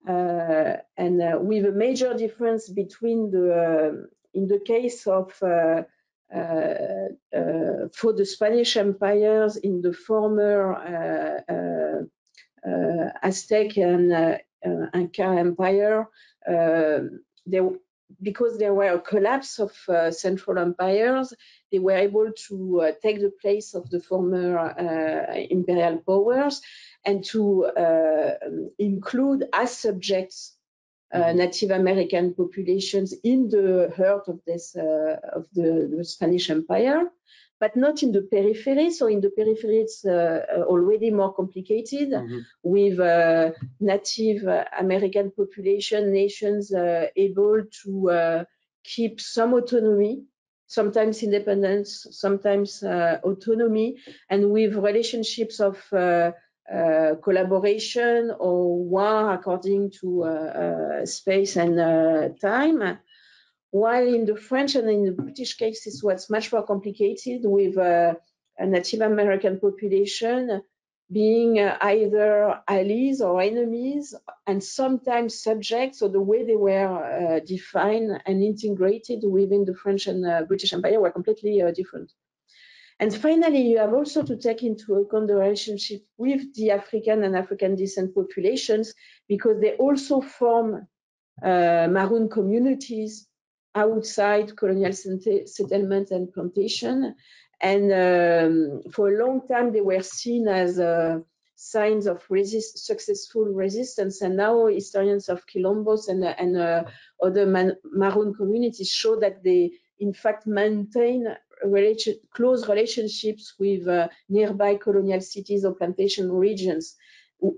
And with a major difference between the, in the case of, for the Spanish empires in the former Aztec and Inca empire, because there were a collapse of central empires, they were able to take the place of the former imperial powers and to include as subjects Native American populations in the heart of this of the Spanish Empire, but not in the periphery. So in the periphery, it's already more complicated with Native American population nations able to keep some autonomy, sometimes independence, sometimes autonomy, and with relationships of collaboration or war according to space and time. While in the French and in the British case, it was much more complicated, with a Native American population being either allies or enemies, and sometimes subjects. So the way they were defined and integrated within the French and British Empire were completely different. And finally, you have also to take into account the relationship with the African and African descent populations, because they also form maroon communities outside colonial settlement and plantation. And for a long time, they were seen as signs of successful resistance. And now historians of Quilombos and other maroon communities show that they, in fact, maintain close relationships with nearby colonial cities or plantation regions,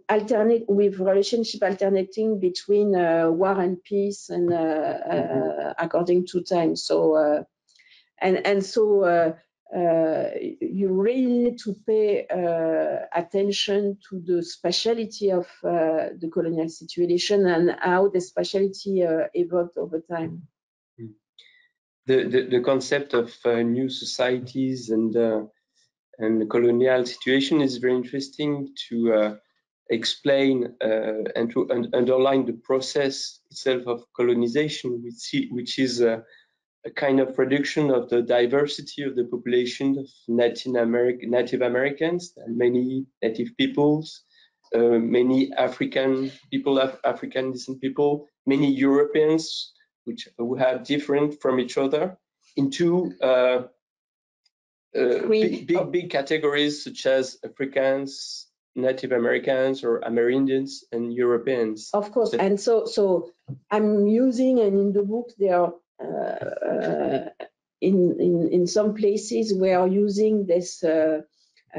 alternate with relationship alternating between war and peace and according to time. So so you really need to pay attention to the speciality of the colonial situation and how the speciality evolved over time. The concept of new societies and the colonial situation is very interesting to explain and to underline the process itself of colonization, which is a kind of reduction of the diversity of the population of Native Americans and many native peoples, many African people, African descent people, many Europeans, who have different from each other, into big categories such as Africans, Native Americans, or Amerindians, and Europeans. Of course, and so I'm using, and in the book there are in some places we are using this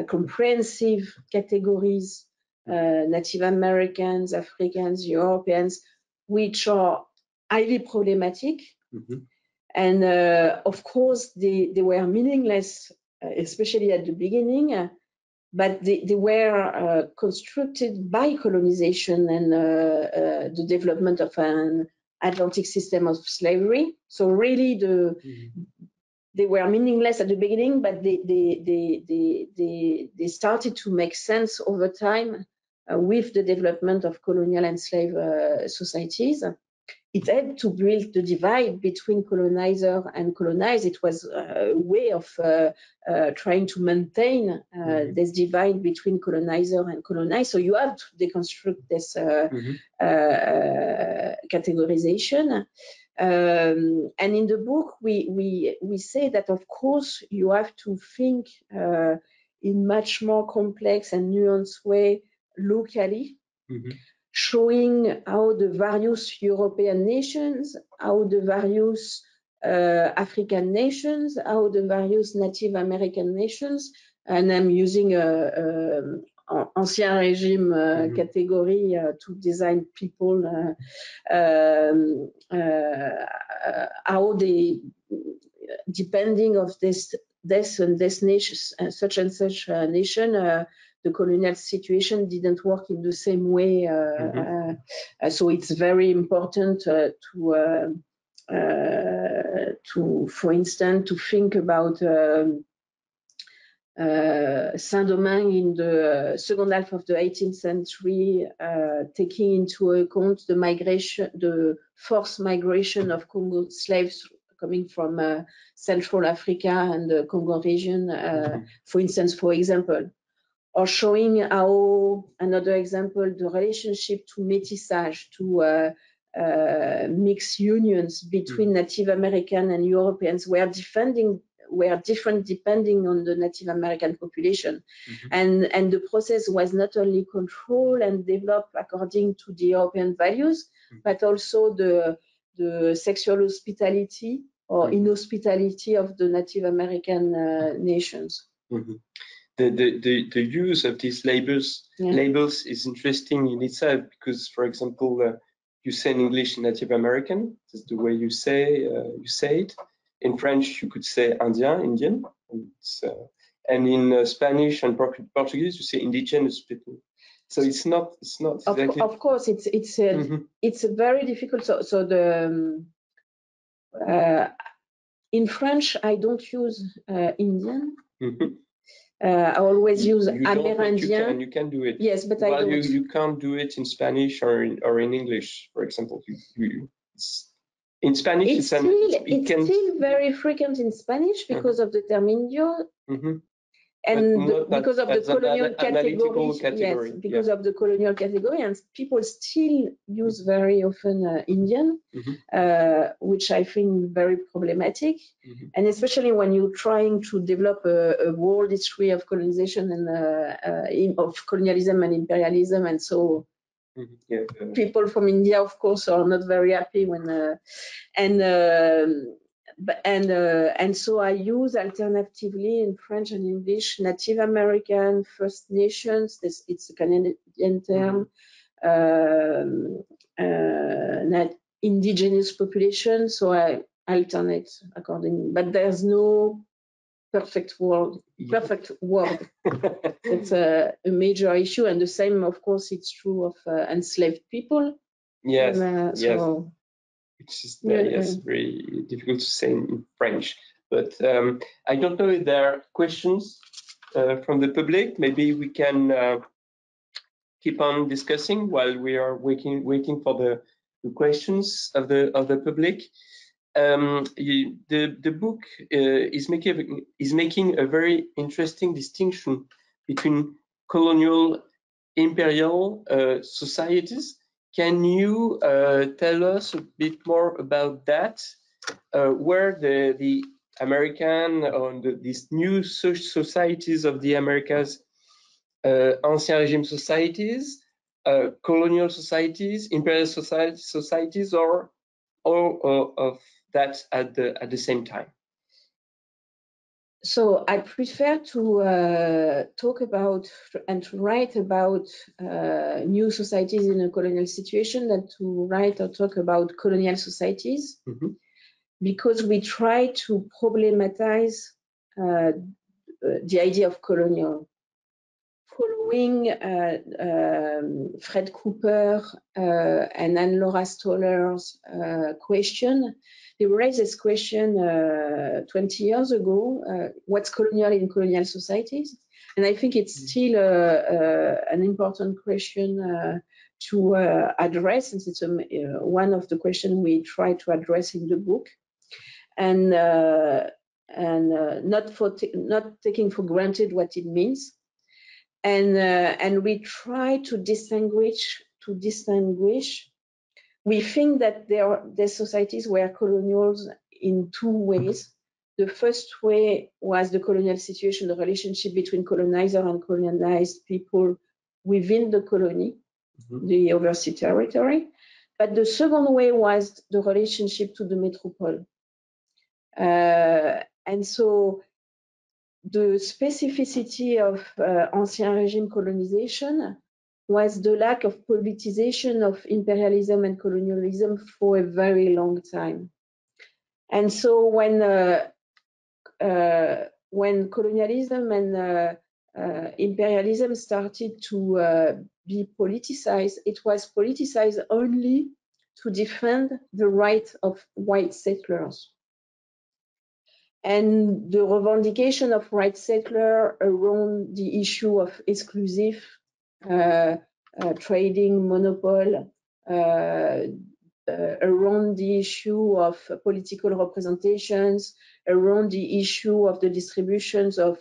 comprehensive categories, Native Americans, Africans, Europeans, which are highly problematic. And of course, they were meaningless, especially at the beginning, but they were constructed by colonization and the development of an Atlantic system of slavery. So really, they were meaningless at the beginning, but they started to make sense over time with the development of colonial and slave societies. It helped to build the divide between colonizer and colonized. It was a way of trying to maintain this divide between colonizer and colonized. So you have to deconstruct this categorization. And in the book, we say that, of course, you have to think in much more complex and nuanced way locally, showing how the various European nations, how the various African nations, how the various Native American nations, and I'm using Ancien Régime category to design people, how they, depending of this and this nation, such and such nation, the colonial situation didn't work in the same way. So it's very important to, for instance, to think about Saint-Domingue in the second half of the 18th century, taking into account the migration, the forced migration of Congo slaves coming from Central Africa and the Congo region, for instance, for example, or showing how, another example, the relationship to métissage, to mixed unions between Native American and Europeans were different depending on the Native American population. And the process was not only controlled and developed according to the European values, but also the sexual hospitality or inhospitality of the Native American nations. The use of these labels is interesting in itself because, for example, you say in English Native American, that's the way you say it. In French, you could say Indien, Indian, and in Spanish and Portuguese, you say indigenous people. So it's not exactly. Of course, it's a very difficult. So the in French, I don't use Indian. I always use Amérindien. You can do it. Yes, but I don't. You can't do it in Spanish or in English, for example. In Spanish, it's still very frequent in Spanish because of the terminio. And because of the colonial category, yes, because of the colonial category, and people still use very often Indian, which I think very problematic, and especially when you're trying to develop a world history of colonization and of colonialism and imperialism, and so people from India, of course, are not very happy when and so I use alternatively in French and English Native American, First Nations. It's a Canadian term. Indigenous population. So I alternate accordingly. But there's no perfect word. It's a major issue, and the same, of course, it's true of enslaved people. Yes. So, which is very difficult to say in French. But I don't know if there are questions from the public. Maybe we can keep on discussing while we are waiting for the questions of the public. The book is making a very interesting distinction between colonial, imperial societies. Can you tell us a bit more about that? Where the American or these new societies of the Americas, Ancien Régime societies, colonial societies, imperial societies, or all of that at the same time? So I prefer to talk about and to write about new societies in a colonial situation than to write or talk about colonial societies, because we try to problematize the idea of colonial. Following Fred Cooper and Anne-Laura Stoller's question, they raised this question 20 years ago, what's colonial in colonial societies? And I think it's still an important question to address, since it's one of the questions we try to address in the book. And not taking for granted what it means. And we try to distinguish. We think that there societies were colonials in two ways. The first way was the colonial situation, the relationship between colonizer and colonized people within the colony, the overseas territory. But the second way was the relationship to the metropole. And so the specificity of Ancien Régime colonization was the lack of politicization of imperialism and colonialism for a very long time. And so when colonialism and imperialism started to be politicized, it was politicized only to defend the right of white settlers. And the revendication of white settlers around the issue of exclusive trading monopoly, around the issue of political representations, around the issue of the distributions of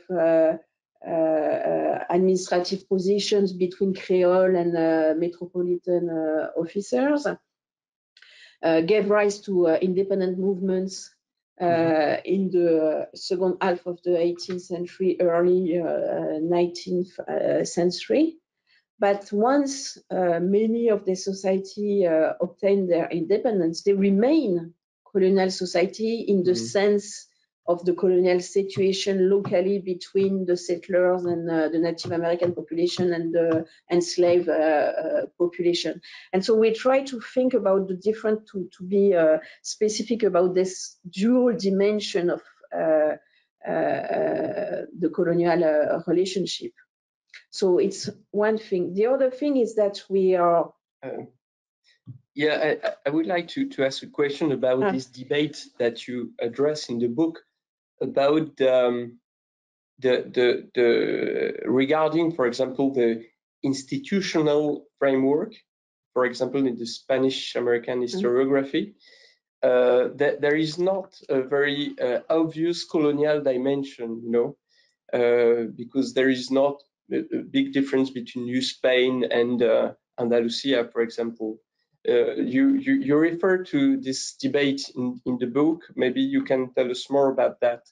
administrative positions between Creole and metropolitan officers, gave rise to independent movements in the second half of the 18th century, early 19th century. But once many of the society obtained their independence, they remain colonial society in the sense of the colonial situation locally between the settlers and the Native American population and the enslaved population. And so we try to think about the different, to be specific about this dual dimension of the colonial relationship. So it's one thing. The other thing is that we are. Yeah, I would like to ask a question about this debate that you address in the book about the regarding, for example, the institutional framework, for example, in the Spanish American historiography, that there is not a very obvious colonial dimension, you know, because there is not a big difference between New Spain and Andalusia, for example. You refer to this debate in the book. Maybe you can tell us more about that.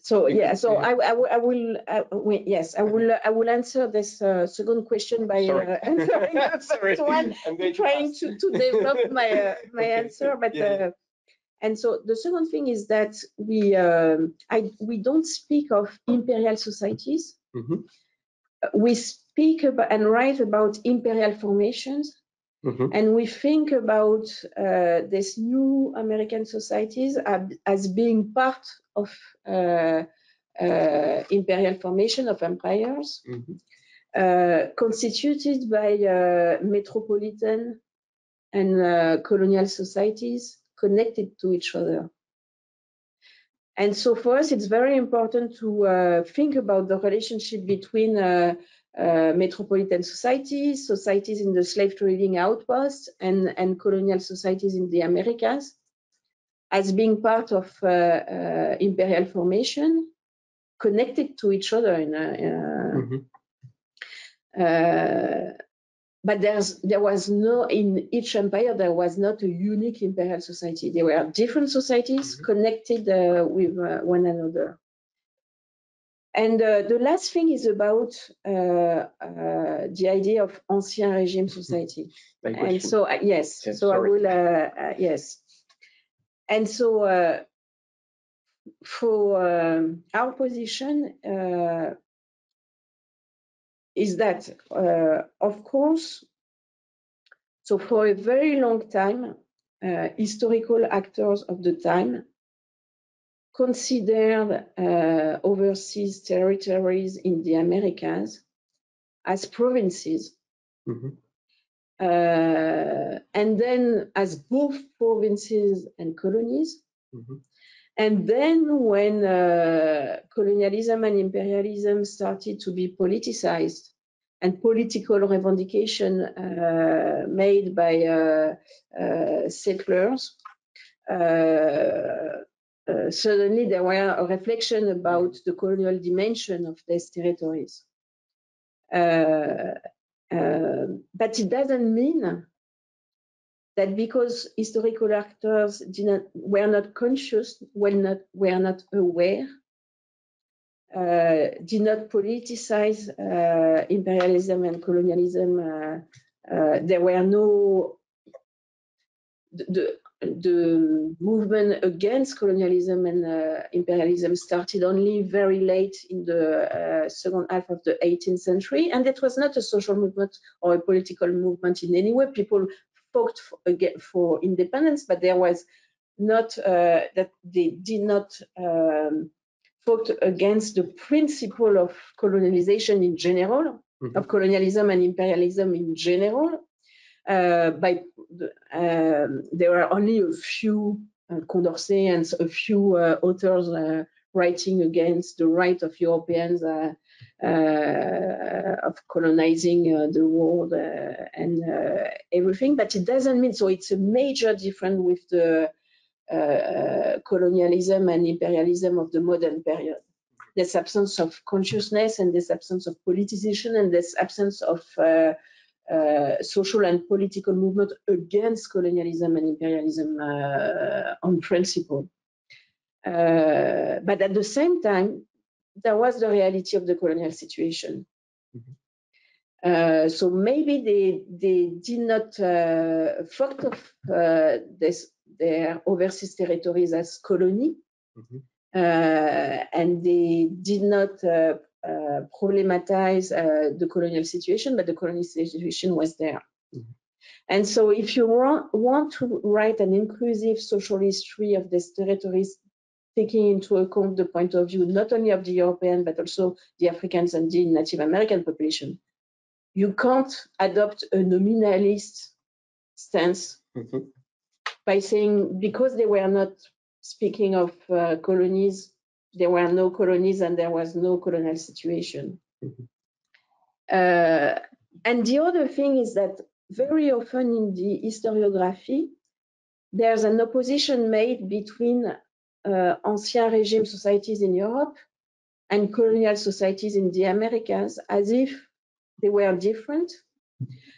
So yeah, so I will answer this second question by answering the first one. I'm trying to develop my answer, but and so the second thing is that we don't speak of imperial societies. Mm-hmm. We speak about and write about imperial formations. Mm-hmm. And we think about these new American societies as being part of imperial formation of empires, mm-hmm. Constituted by metropolitan and colonial societies connected to each other. And so for us, it's very important to think about the relationship between metropolitan societies, societies in the slave trading outposts, and colonial societies in the Americas as being part of imperial formation, connected to each other. But there was no, in each empire, there was not a unique imperial society. There were different societies, mm-hmm. connected with one another. And the last thing is about the idea of Ancien Régime society. And so, yes, so sorry. I will, yes. And so for our position is that, of course, so for a very long time, historical actors of the time considered overseas territories in the Americas as provinces, mm-hmm. And then as both provinces and colonies. Mm-hmm. And then when colonialism and imperialism started to be politicized and political revendication made by settlers, suddenly there were a reflection about the colonial dimension of these territories. But it doesn't mean that because historical actors were not conscious, were not aware, did not politicize imperialism and colonialism, there were no, the movement against colonialism and imperialism started only very late in the second half of the 18th century, and it was not a social movement or a political movement in any way. People fought for independence, but there was not that they did not fought against the principle of colonization in general, of colonialism and imperialism in general. There are only a few Condorcet and a few authors writing against the right of Europeans of colonizing the world and everything, but it doesn't mean, so it's a major difference with the colonialism and imperialism of the modern period. This absence of consciousness and this absence of politicization and this absence of social and political movement against colonialism and imperialism on principle. But at the same time, there was the reality of the colonial situation. So maybe they did not thought of their overseas territories as colony, and they did not problematize the colonial situation, but the colonial situation was there. And so if you want to write an inclusive social history of these territories, taking into account the point of view not only of the European, but also the Africans and the Native American population, you can't adopt a nominalist stance by saying because they were not speaking of colonies, there were no colonies and there was no colonial situation. And the other thing is that very often in the historiography, there's an opposition made between Ancien Régime societies in Europe and colonial societies in the Americas, as if they were different.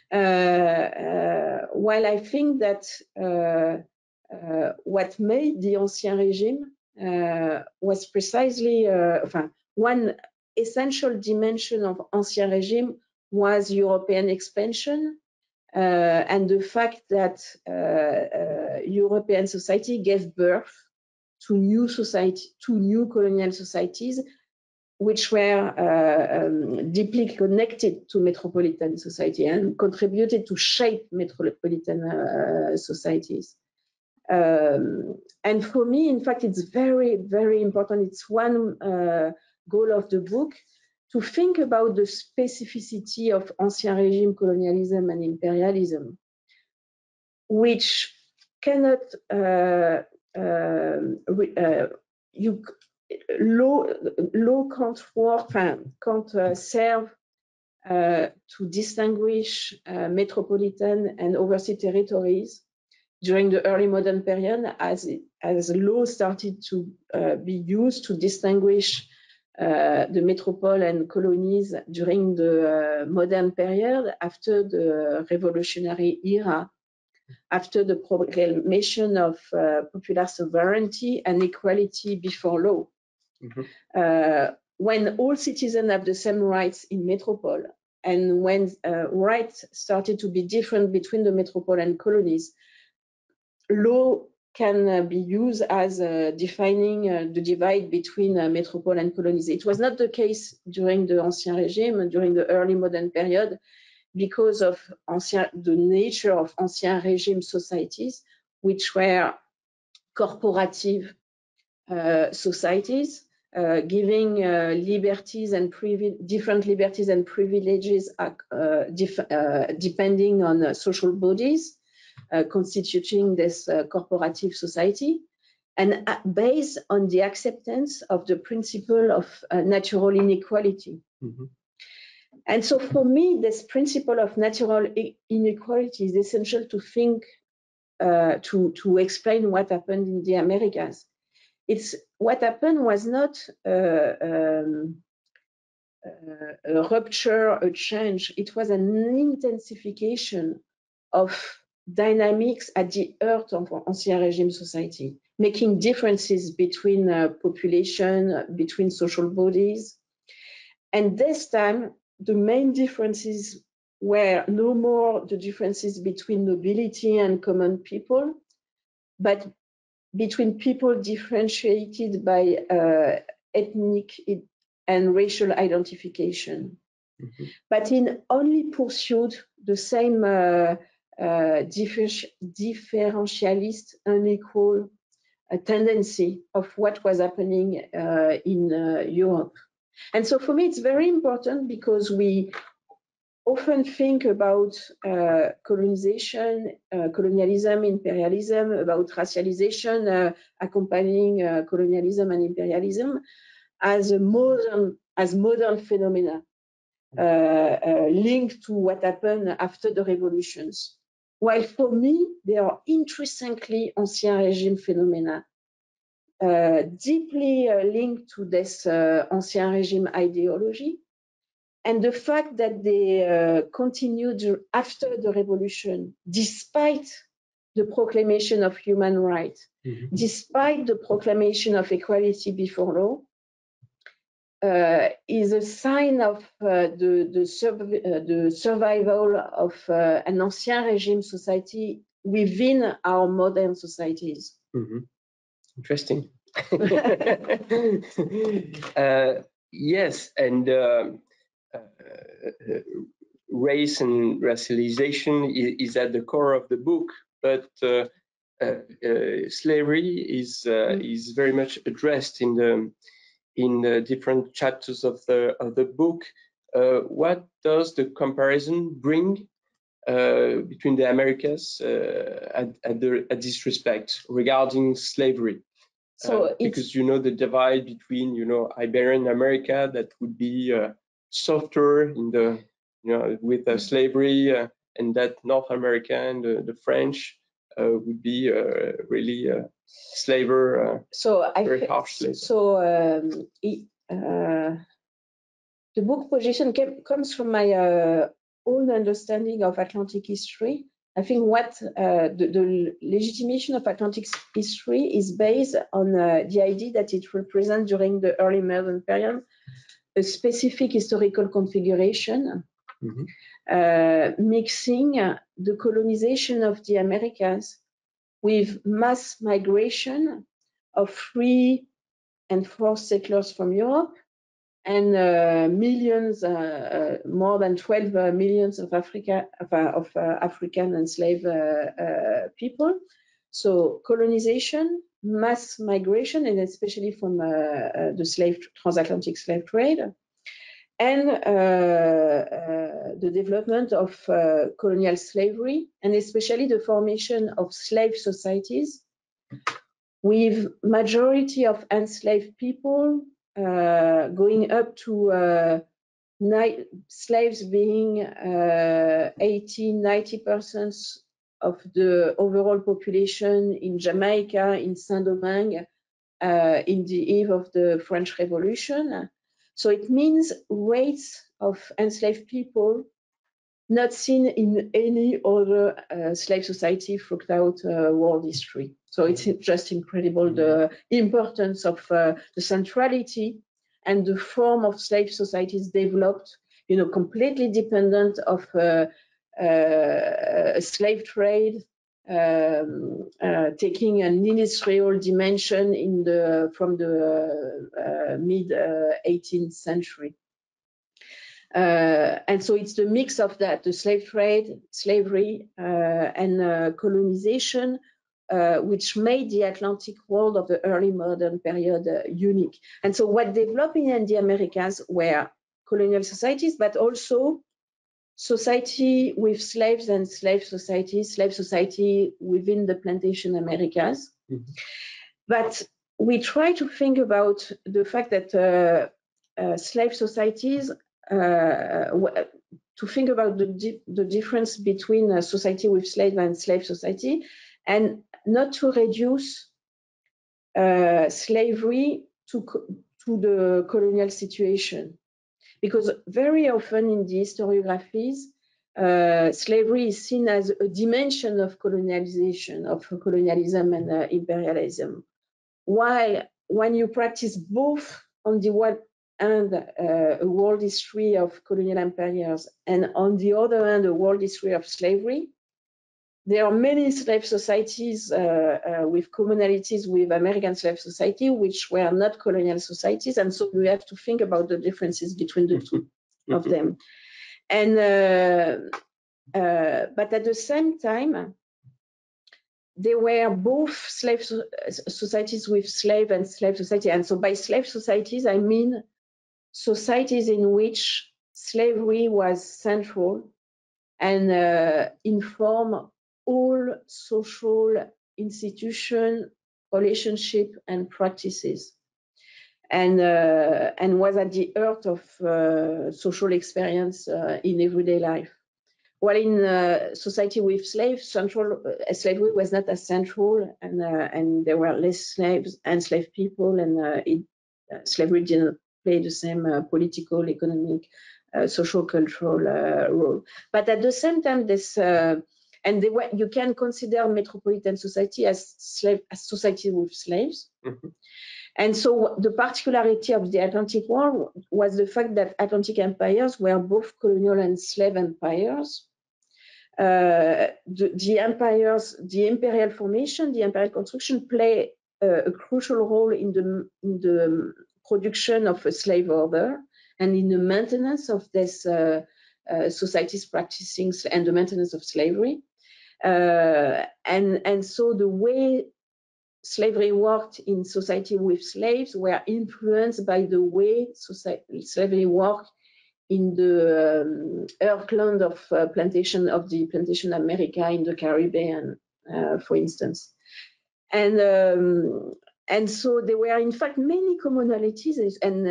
While I think that what made the Ancien Régime was precisely one essential dimension of Ancien Régime was European expansion and the fact that European society gave birth to new colonial societies, which were deeply connected to metropolitan society and contributed to shape metropolitan societies. And for me, in fact, it's very, very important. It's one goal of the book to think about the specificity of Ancien Régime colonialism and imperialism, which cannot law can't serve to distinguish metropolitan and overseas territories during the early modern period, as law started to be used to distinguish the metropole and colonies during the modern period after the revolutionary era, after the proclamation of popular sovereignty and equality before law. When all citizens have the same rights in metropole, and when rights started to be different between the metropole and colonies, law can be used as defining the divide between metropole and colonies. It was not the case during the Ancien Régime, during the early modern period, because of the nature of Ancien Régime societies, which were corporative societies, giving liberties and different liberties and privileges depending on social bodies constituting this corporative society, and based on the acceptance of the principle of natural inequality. And so for me, this principle of natural inequality is essential to think, to explain what happened in the Americas. What happened was not a rupture, a change. It was an intensification of dynamics at the heart of Ancien Régime society, making differences between population, between social bodies. And this time, the main differences were no more the differences between nobility and common people, but between people differentiated by ethnic and racial identification, but in only pursued the same differentialist, unequal tendency of what was happening in Europe. And so for me, it's very important because we often think about colonization, colonialism, imperialism, about racialization accompanying colonialism and imperialism as modern phenomena linked to what happened after the revolutions. While for me, they are intrinsically Ancien Régime phenomena, deeply linked to this Ancien Régime ideology, and the fact that they continued after the revolution, despite the proclamation of human rights, despite the proclamation of equality before law, is a sign of the survival of an Ancien Régime society within our modern societies. Interesting. Yes, and race and racialization is at the core of the book, but slavery is very much addressed in the different chapters of the book. What does the comparison bring between the Americas at this respect regarding slavery? So because the divide between Iberian America that would be softer in the with slavery, and that North America and the French would be really slaver, very harsh slaver. So the book position comes from my own understanding of Atlantic history. I think what the legitimation of Atlantic history is based on the idea that it represents during the early modern period a specific historical configuration, mixing the colonization of the Americas with mass migration of free and forced settlers from Europe, and millions, more than 12 millions of African enslaved people. So colonization, mass migration, and especially from the transatlantic slave trade, and the development of colonial slavery, and especially the formation of slave societies with majority of enslaved people going up to slaves being 80–90% of the overall population in Jamaica, in Saint-Domingue, in the eve of the French Revolution. So it means rates of enslaved people not seen in any other slave society throughout world history. So it's just incredible, the importance of the centrality and the form of slave societies developed, completely dependent of a slave trade, taking an industrial dimension from the mid 18th century. And so it's the mix of that, the slave trade, slavery, and colonization, which made the Atlantic world of the early modern period unique. And so what developed in the Americas were colonial societies, but also society with slaves and slave society within the plantation Americas. But we try to think about the fact that slave societies, to think about the difference between a society with slave and slave society, and not to reduce slavery to the colonial situation. Because very often in the historiographies, slavery is seen as a dimension of colonialization, of colonialism and imperialism. While when you practice both on the one hand a world history of colonial empires, and on the other hand a world history of slavery, there are many slave societies with commonalities with American slave society, which were not colonial societies, and so we have to think about the differences between the two of them. And but at the same time, they were both slave societies with slave and slave society. And so by slave societies, I mean societies in which slavery was central and inform all social institution, relationship, and practices, and was at the heart of social experience in everyday life. While in society with slaves, slavery was not as central, and there were less slaves and slave people, and slavery didn't play the same political, economic, social, cultural role. But at the same time, this you can consider metropolitan society as society with slaves. And so the particularity of the Atlantic world was the fact that Atlantic empires were both colonial and slave empires. The empires, the imperial formation, the imperial construction play a crucial role in the production of a slave order and in the maintenance of this societies practicing and the maintenance of slavery. And so the way slavery worked in society with slaves were influenced by the way slavery worked in the heartland of the plantation America in the Caribbean, for instance. And so there were in fact many commonalities in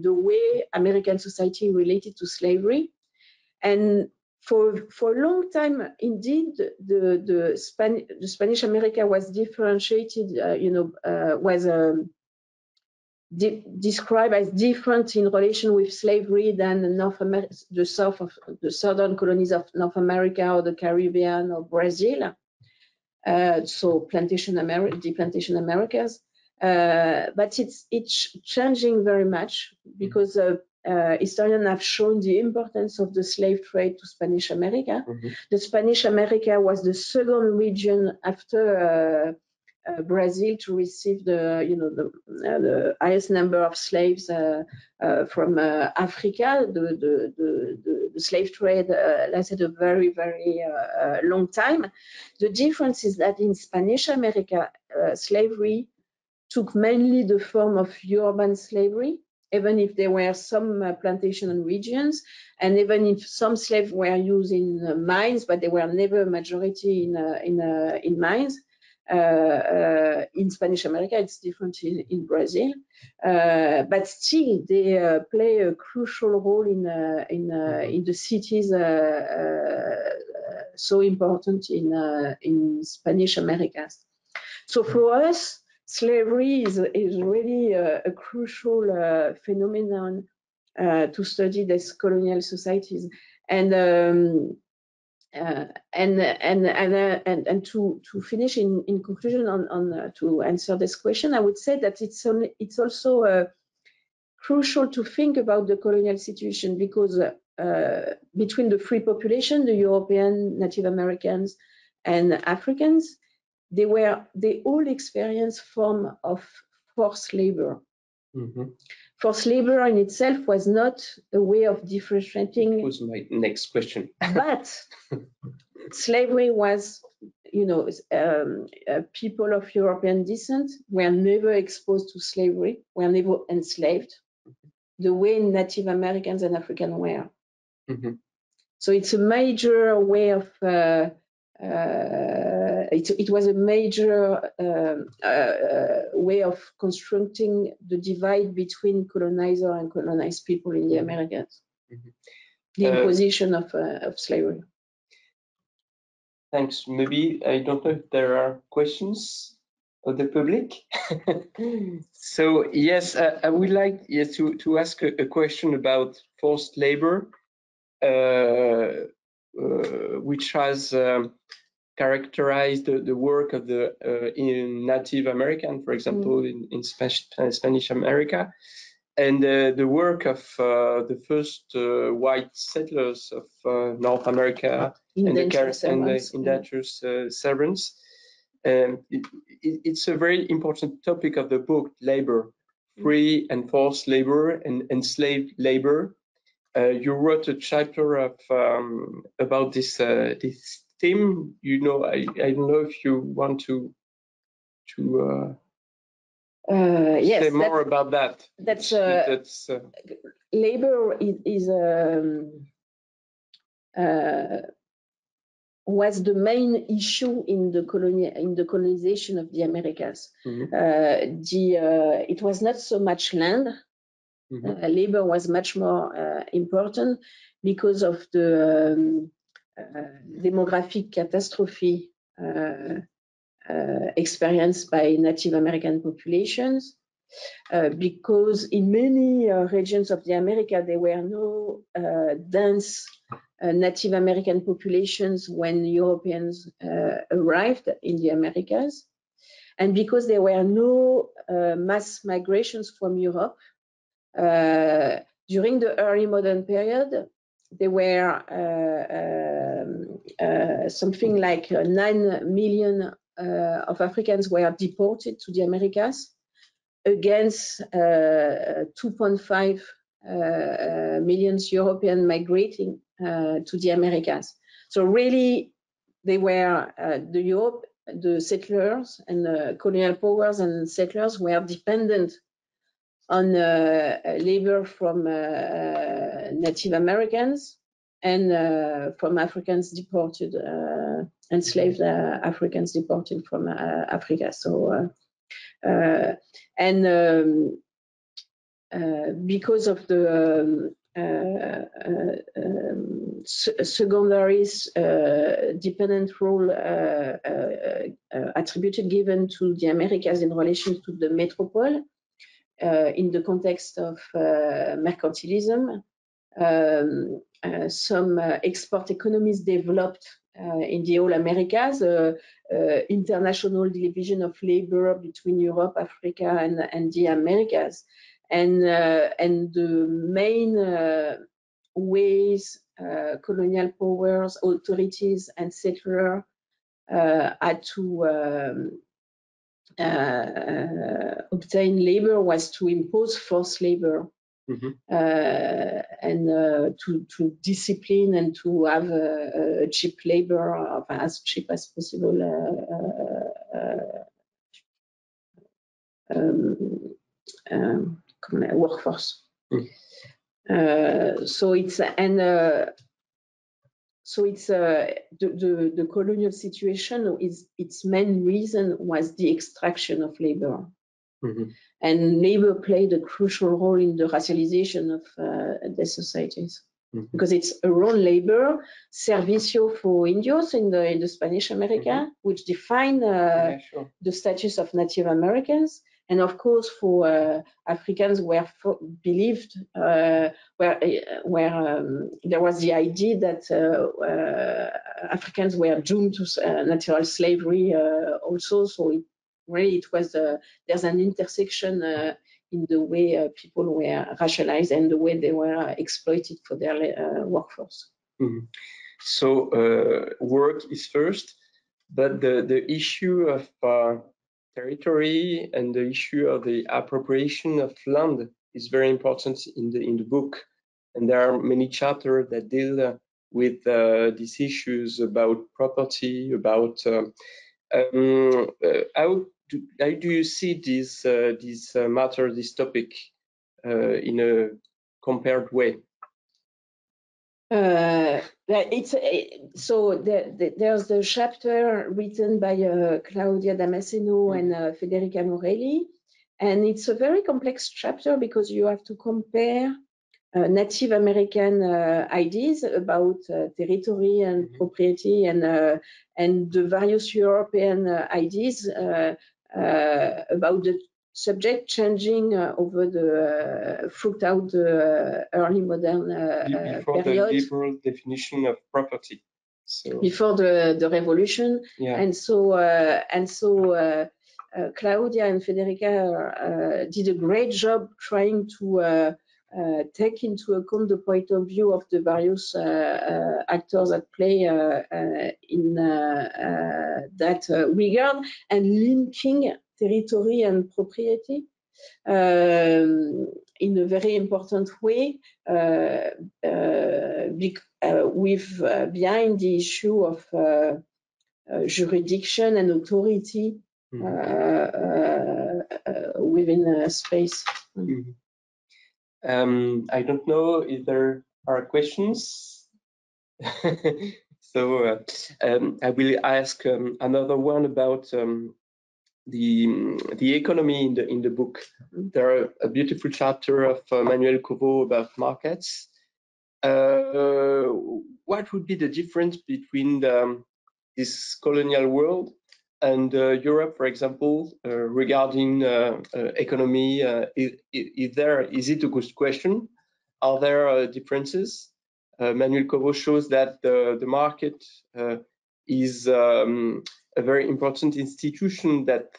the way American society related to slavery. And for a long time, indeed, the Spanish America was differentiated, was described as different in relation with slavery than the southern colonies of North America or the Caribbean or Brazil. So the plantation Americas, but it's changing very much because historians have shown the importance of the slave trade to Spanish America. The Spanish America was the second region after Brazil to receive the highest number of slaves from Africa. The slave trade lasted a very, very long time. The difference is that in Spanish America, slavery took mainly the form of urban slavery, even if there were some plantation regions, and even if some slaves were used in mines, but they were never a majority in mines. In Spanish America, it's different in Brazil, but still they play a crucial role in the cities so important in Spanish Americas. So for us, slavery is really a crucial phenomenon to study these colonial societies, and to finish in conclusion on to answer this question, I would say that it's also crucial to think about the colonial situation, because between the free population, the European, Native Americans, and Africans, they all experienced form of forced labor. Forced labor in itself was not a way of differentiating. That was my next question. But slavery was, people of European descent were never exposed to slavery, were never enslaved, the way Native Americans and Africans were. So it's a major way of, it was a major way of constructing the divide between colonizer and colonized people in the Americas. The imposition of slavery. Thanks. Maybe, I don't know if there are questions of the public. So yes, I would like to ask a question about forced labor, which has characterized the work of in Native American, for example, in Spanish America. and the work of the first white settlers of North America and the indentured servants. It's a very important topic of the book, labor, free and forced labor and enslaved labor. You wrote a chapter of about this this theme. You know, I don't know if you want to yes, say more about that. That's labor is was the main issue in the colonization of the Americas. It was not so much land. Labor was much more important because of the demographic catastrophe experienced by Native American populations. Because in many regions of the America, there were no dense Native American populations when Europeans arrived in the Americas. And because there were no mass migrations from Europe, during the early modern period, there were something like 9 million of Africans were deported to the Americas, against 2.5 million Europeans migrating to the Americas. So really, they were the settlers and the colonial powers and settlers were dependent on labor from Native Americans and from Africans deported, enslaved Africans deported from Africa. So. Because of the secondary dependent role attributed given to the Americas in relation to the metropole in the context of mercantilism, some export economies developed in the whole Americas, international division of labor between Europe, Africa, and the Americas, and the main ways colonial powers, authorities, and settlers had to obtain labor was to impose forced labor. And to discipline and to have a cheap labor of as cheap as possible workforce. So it's the colonial situation is its main reason was the extraction of labor. And labor played a crucial role in the racialization of the societies, because it's around labor, servicio for indios in the Spanish America, which define the status of Native Americans, and of course for Africans were believed where there was the idea that Africans were doomed to natural slavery also. So really, it was there's an intersection in the way people were racialized and the way they were exploited for their workforce. So work is first, but the issue of territory and the issue of the appropriation of land is very important in the book, and there are many chapters that deal with these issues about property, about how do you see this matter, this topic, in a compared way? So there's the chapter written by Claudia Damasceno and Federica Morelli, and it's a very complex chapter because you have to compare Native American ideas about territory and property and the various European ideas about the subject changing over throughout the early modern before period. The liberal definition of property. So. Before the revolution, and so Claudia and Federica did a great job trying to take into account the point of view of the various actors at play in that regard, and linking territory and propriety in a very important way with behind the issue of jurisdiction and authority within a space. I don't know if there are questions. So I will ask another one about the economy in the book. There are a beautiful chapter of Manuel Covo about markets. What would be the difference between this colonial world and Europe, for example, regarding economy? Is it a good question? Are there differences? Manuel Covo shows that the market is a very important institution that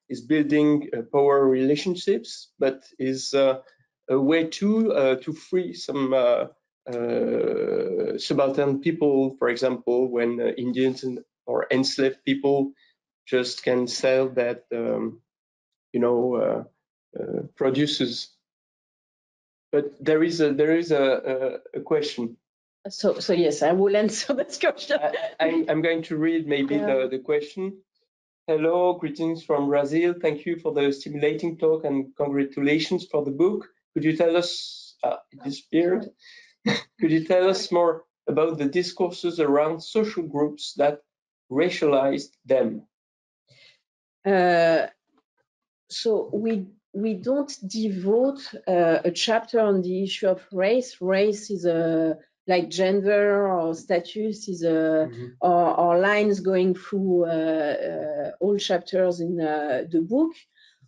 is building power relationships, but is a way to free some subaltern people, for example, when Indians or enslaved people just can sell that, produces. But there is a question. So yes, I will answer that question. I'm going to read maybe the question. Hello, greetings from Brazil. Thank you for the stimulating talk and congratulations for the book. Could you tell us, it disappeared? Could you tell us more about the discourses around social groups that racialized them? So we don't devote a chapter on the issue of race. Race is like gender or status is or lines going through all chapters in the book.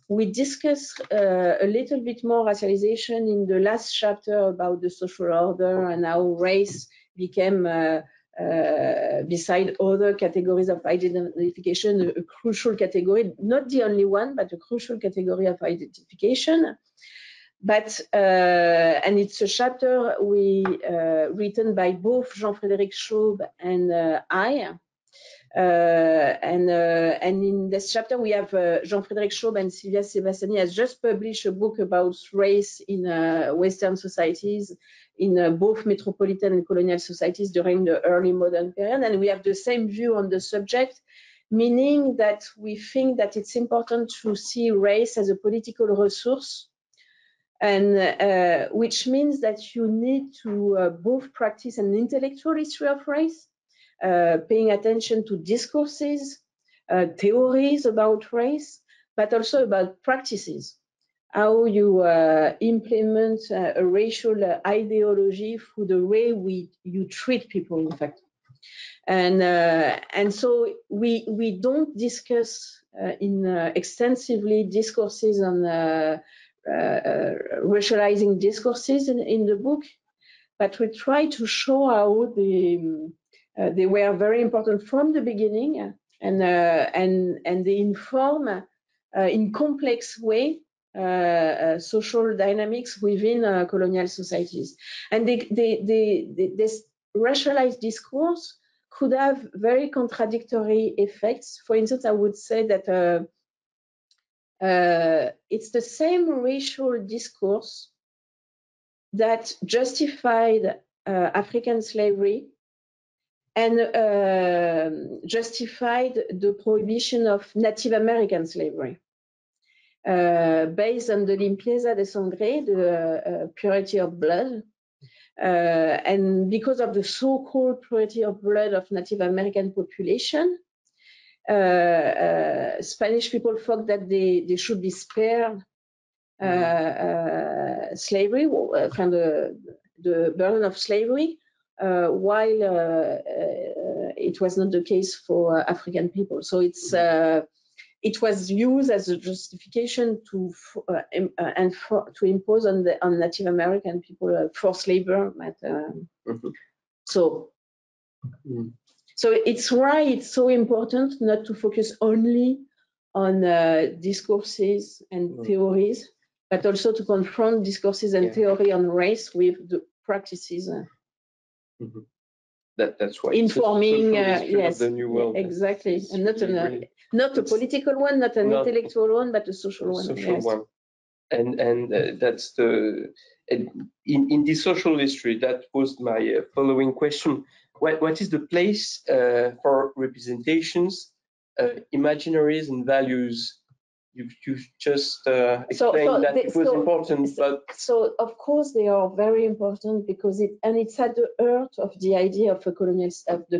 We discuss a little bit more racialization in the last chapter about the social order and how race became, beside other categories of identification, a crucial category, not the only one, but a crucial category of identification. But and it's a chapter written by both Jean-Frédéric Chaube and I. And in this chapter, we have Jean-Frédéric Chaube and Sylvia Sebastiani has just published a book about race in Western societies, in both metropolitan and colonial societies during the early modern period. And we have the same view on the subject, meaning that we think that it's important to see race as a political resource, and which means that you need to both practice an intellectual history of race, paying attention to discourses, theories about race, but also about practices, how you implement a racial ideology through the way you treat people, in fact. And so we don't discuss extensively discourses on racializing discourses in the book, but we try to show how they were very important from the beginning, and they inform in complex way social dynamics within colonial societies. And this racialized discourse could have very contradictory effects. For instance, I would say that it's the same racial discourse that justified African slavery and justified the prohibition of Native American slavery, based on the limpieza de sangre, the purity of blood. And because of the so-called purity of blood of Native American population, Spanish people thought that they should be spared slavery, from the burden of slavery, while it was not the case for African people. So it was used as a justification to impose on Native American people forced labor. So it's why it's so important not to focus only on discourses and theories, but also to confront discourses and theory on race with the practices. That's why informing yes, of the new world. Exactly, and not a political one, not an intellectual one, but a social one. Social one. And that's the in the social history. That was my following question. What is the place for representations, imaginaries, and values? You've just explained that it was important, but so of course they are very important because it's at the heart of the idea of the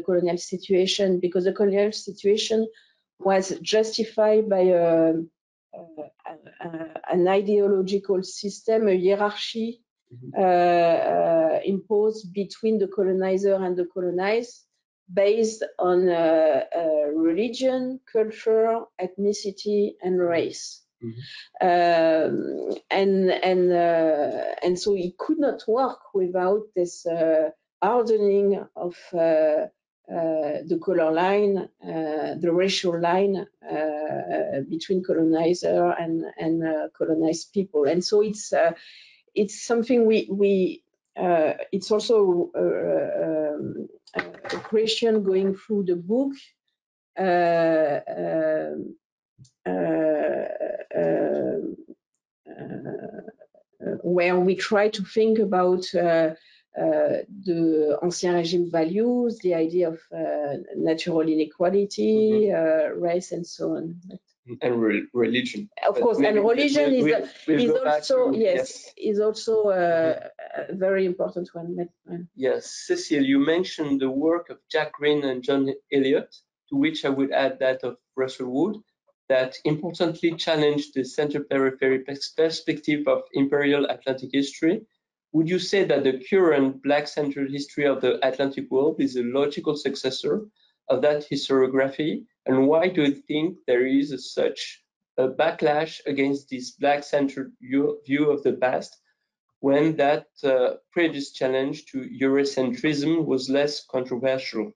colonial situation, because the colonial situation was justified by an ideological system, a hierarchy imposed between the colonizer and the colonized, based on religion, culture, ethnicity, and race. And so it could not work without this hardening of the color line, the racial line between colonizer and colonized people. And so it's something it's also a question going through the book, where we try to think about the Ancien Régime values, the idea of natural inequality, race, and so on. And religion. Of course, and religion is also a very important one. Yes, Cecile, you mentioned the work of Jack Green and John Eliot, to which I would add that of Russell Wood, that importantly challenged the center-periphery perspective of imperial Atlantic history. Would you say that the current Black-centered history of the Atlantic world is a logical successor of that historiography? And why do you think there is such a backlash against this Black-centered view of the past, when that previous challenge to Eurocentrism was less controversial?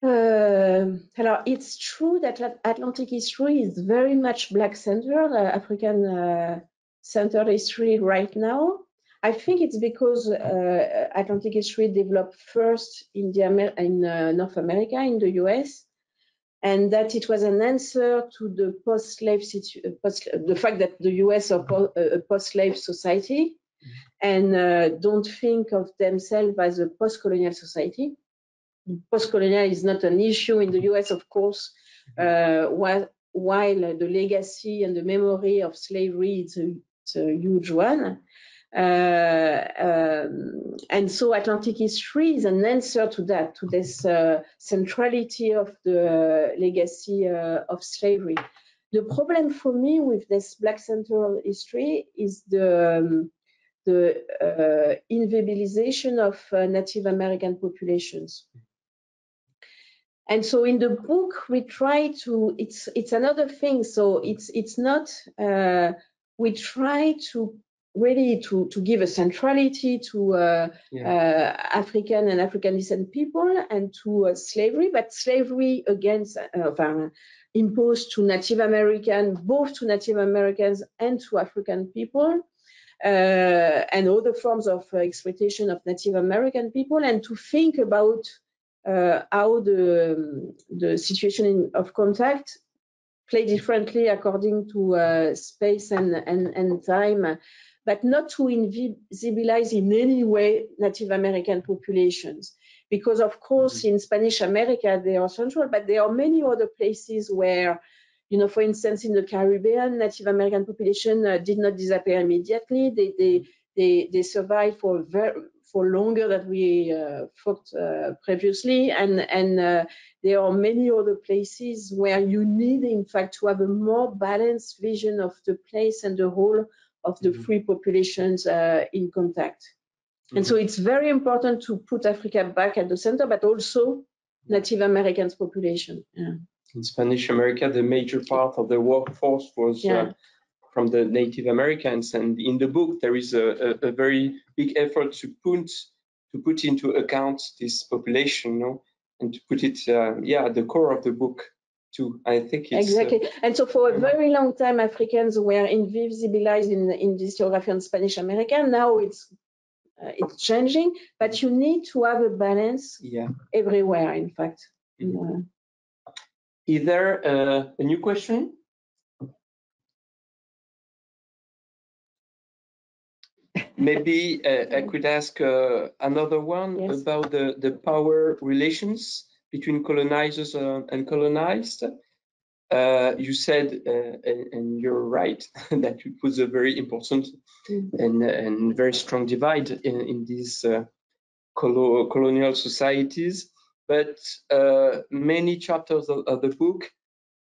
It's true that Atlantic history is very much Black-centered, African-centered history right now. I think it's because Atlantic history developed first in North America, in the US, and that it was an answer to the post-slave the fact that the US are a post-slave society and don't think of themselves as a post-colonial society. Post-colonial is not an issue in the US, of course, while the legacy and the memory of slavery is a huge one. And so Atlantic history is an answer to that, to this centrality of the legacy of slavery. The problem for me with this Black central history is the invisibilization of Native American populations. And so in the book, we try to, it's another thing. So it's not, we try to really to give a centrality to African and African descent people and to slavery, but slavery against, imposed to Native American, both to Native Americans and to African people, and other forms of exploitation of Native American people, and to think about how the situation of contact play differently according to space and time, but not to invisibilize in any way Native American populations. Because of course, in Spanish America, they are central, but there are many other places where, you know, for instance, in the Caribbean, Native American population did not disappear immediately. They survived for longer than we thought previously, and there are many other places where you need, in fact, to have a more balanced vision of the place and the whole of the three populations in contact. And so it's very important to put Africa back at the center, but also Native Americans population. In Spanish America, the major part of the workforce was from the Native Americans, and in the book there is a very big effort to put into account this population, and to put it at the core of the book. too. I think it's exactly. And so for a very long time, Africans were invisibilized in this geography on Spanish America. Now it's changing, but you need to have a balance everywhere, in fact. Is there a new question? Maybe I could ask another one about the power relations between colonizers and colonized. You said, and you're right, that it was a very important and very strong divide in these colonial societies. But many chapters of the book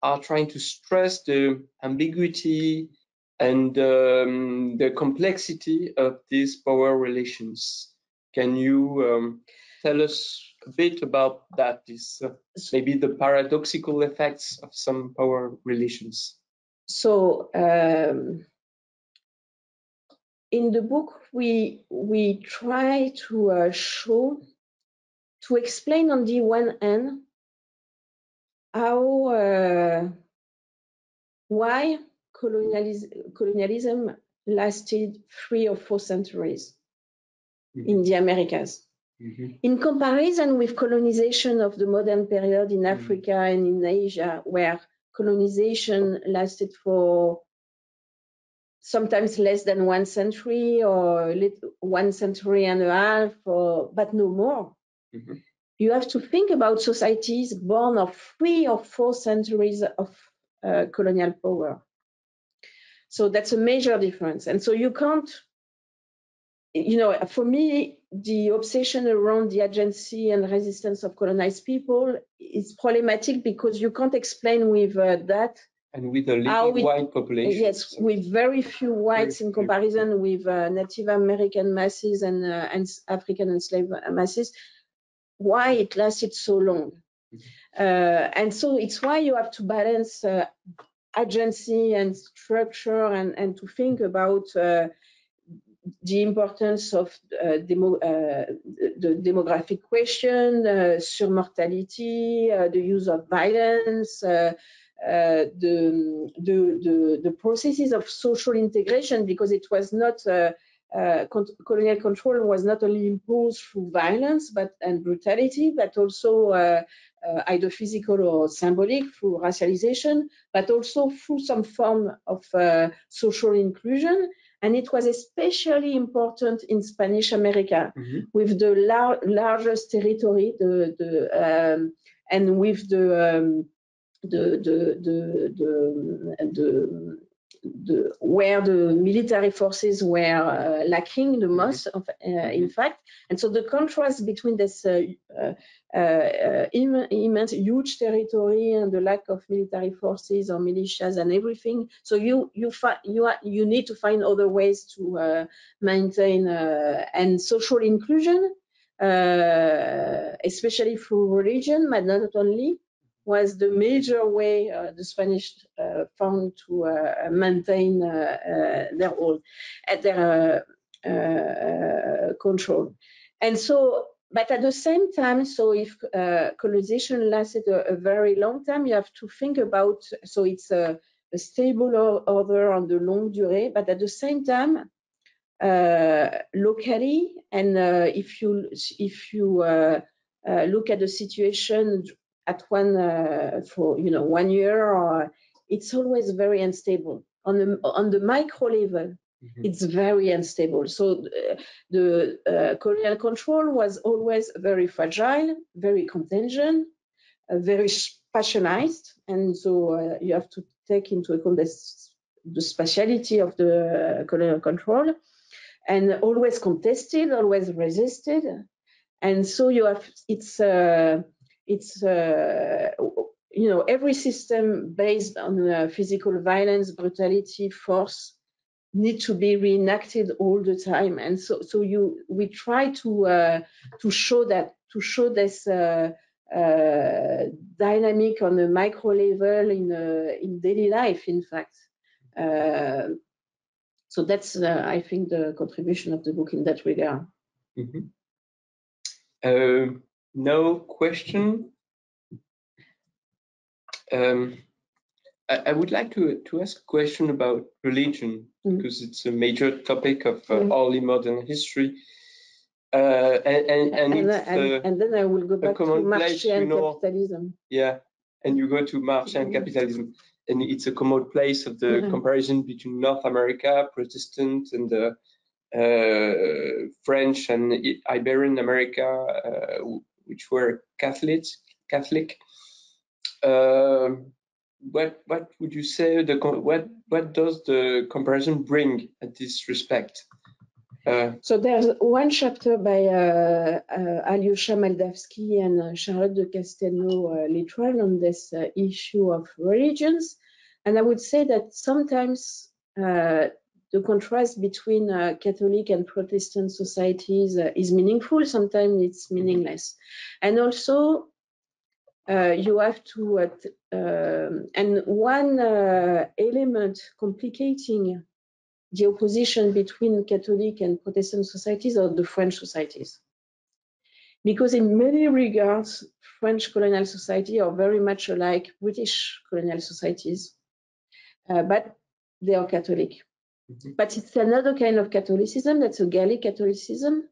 are trying to stress the ambiguity and the complexity of these power relations. Can you tell us a bit about that? Maybe the paradoxical effects of some power relations. So in the book, we try to to explain on the one hand how why colonialism lasted 3 or 4 centuries in the Americas. In comparison with colonization of the modern period in Africa and in Asia, where colonization lasted for sometimes less than 1 century or 1 century and a half, but no more. You have to think about societies born of 3 or 4 centuries of colonial power. So that's a major difference. And so you can't, for me, the obsession around the agency and resistance of colonized people is problematic because you can't explain with that. And with a little white population. Yes, with very few whites in comparison with Native American masses and African enslaved masses, why it lasted so long. And so it's why you have to balance agency and structure and to think about the importance of the demographic question, surmortality, the use of violence, the processes of social integration, because it was not colonial control was not only imposed through violence and brutality, but also either physical or symbolic through racialization, but also through some form of social inclusion. And it was especially important in Spanish America, with the largest territory, and with where the military forces were lacking the most, in fact. And so the contrast between this immense, huge territory and the lack of military forces or militias and everything. So you need to find other ways to maintain and social inclusion, especially through religion, but not only, was the major way the Spanish found to maintain their control. And so, but at the same time, so if colonization lasted a very long time, you have to think about, so it's a stable order on the long durée, but at the same time, locally, and if you look at the situation at for 1 year, or it's always very unstable on the micro level. It's very unstable. So the colonial control was always very fragile, very contingent, very specialized, and so you have to take into account the speciality of the colonial control, and always contested, always resisted. And so you have every system based on physical violence, brutality, force need to be reenacted all the time. And so we try to show this dynamic on a micro level in daily life, in fact. So that's I think the contribution of the book in that regard. No question. I would like to ask a question about religion, because it's a major topic of early modern history. And then I will go back to Marxian capitalism. Yeah, and you go to Marxian capitalism, and it's a common place of the comparison between North America, Protestant, and the French and Iberian America, which were Catholic. What would you say? What does the comparison bring at this respect? So there's one chapter by Alyosha Moldavsky and Charlotte de Castelnau-Littrell on this issue of religions. And I would say that sometimes the contrast between Catholic and Protestant societies is meaningful, sometimes it's meaningless. And also, you have to, and one element complicating the opposition between Catholic and Protestant societies are the French societies. Because in many regards, French colonial society are very much like British colonial societies, but they are Catholic. But it's another kind of Catholicism, that's a Gallic Catholicism,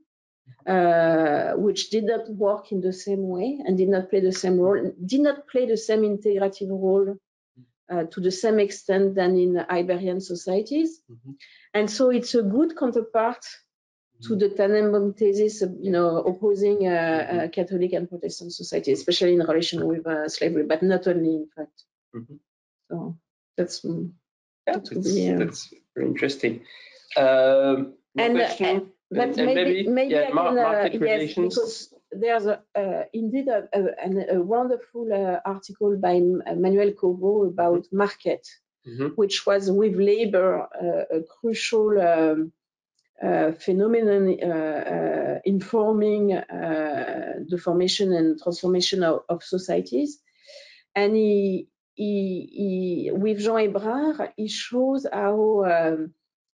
which did not work in the same way and did not play the same role, did not play the same integrative role to the same extent than in Iberian societies. And so it's a good counterpart to the Tannenbaum thesis of, opposing Catholic and Protestant society, especially in relation with slavery, but not only, in fact. So that's very interesting. Market relations. Because there's indeed a wonderful article by Manuel Cobo about market, which was with labor a crucial phenomenon informing the formation and transformation of societies. And he with Jean Hébrard, he shows how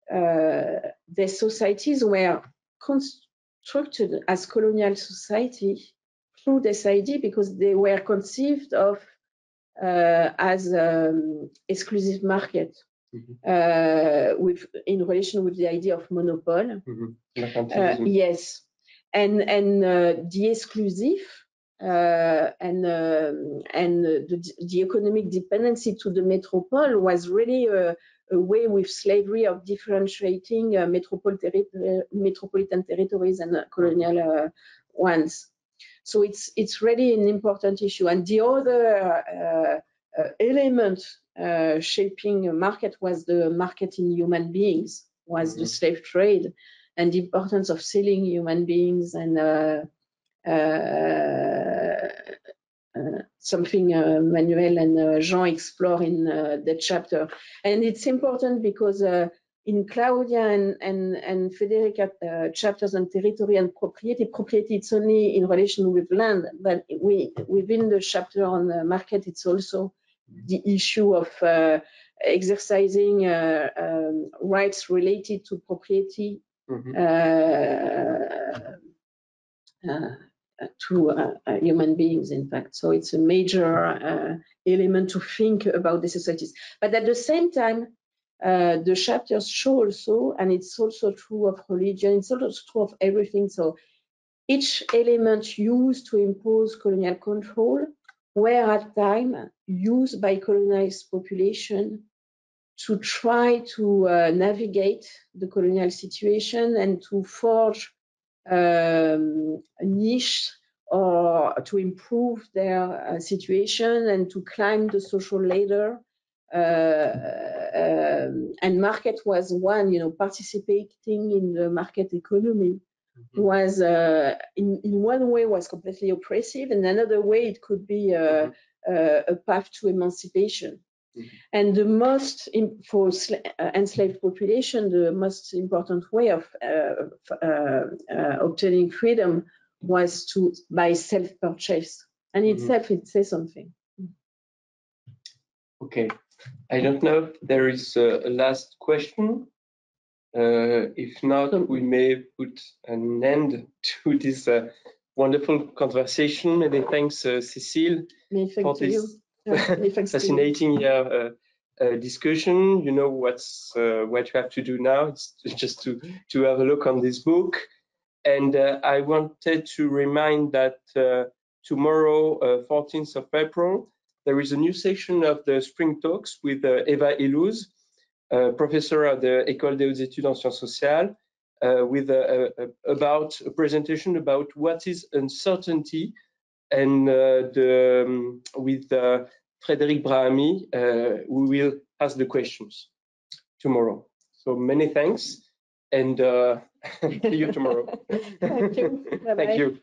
the societies were constructed as colonial society through this idea, because they were conceived of as exclusive market, in relation with the idea of monopoly. Yes, and the exclusive and the economic dependency to the metropole was really a way with slavery of differentiating metropolitan territories and colonial ones. So it's really an important issue. And the other element shaping a market was the market in human beings, was the slave trade, and the importance of selling human beings, and something Manuel and Jean explore in that chapter. And it's important because in Claudia and Federica chapters on territory and propriety, it's only in relation with land, but within the chapter on the market, it's also the issue of exercising rights related to propriety to human beings, in fact. So it's a major element to think about the societies. But at the same time, the chapters show also, and it's also true of religion, it's also true of everything. So each element used to impose colonial control were at time used by colonized population to try to navigate the colonial situation and to forge a niche or to improve their situation and to climb the social ladder. And market was one, participating in the market economy was in one way was completely oppressive, and another way it could be a path to emancipation. And the most for enslaved population, the most important way of obtaining freedom was by self-purchase, and itself it says something. Okay, I don't know if there is a last question. If not, we may put an end to this wonderful conversation. Many thanks, Cecile, for this fascinating discussion. You know what you have to do now. It's just to have a look on this book. And I wanted to remind that tomorrow, 14th of April, there is a new session of the Spring Talks with Eva Illouz, professor at the École des Hautes Études en Sciences Sociales, with about a presentation about what is uncertainty, and with Frédéric Brahami, we will ask the questions tomorrow. So many thanks, and see you tomorrow. Thank you. Bye-bye. Thank you.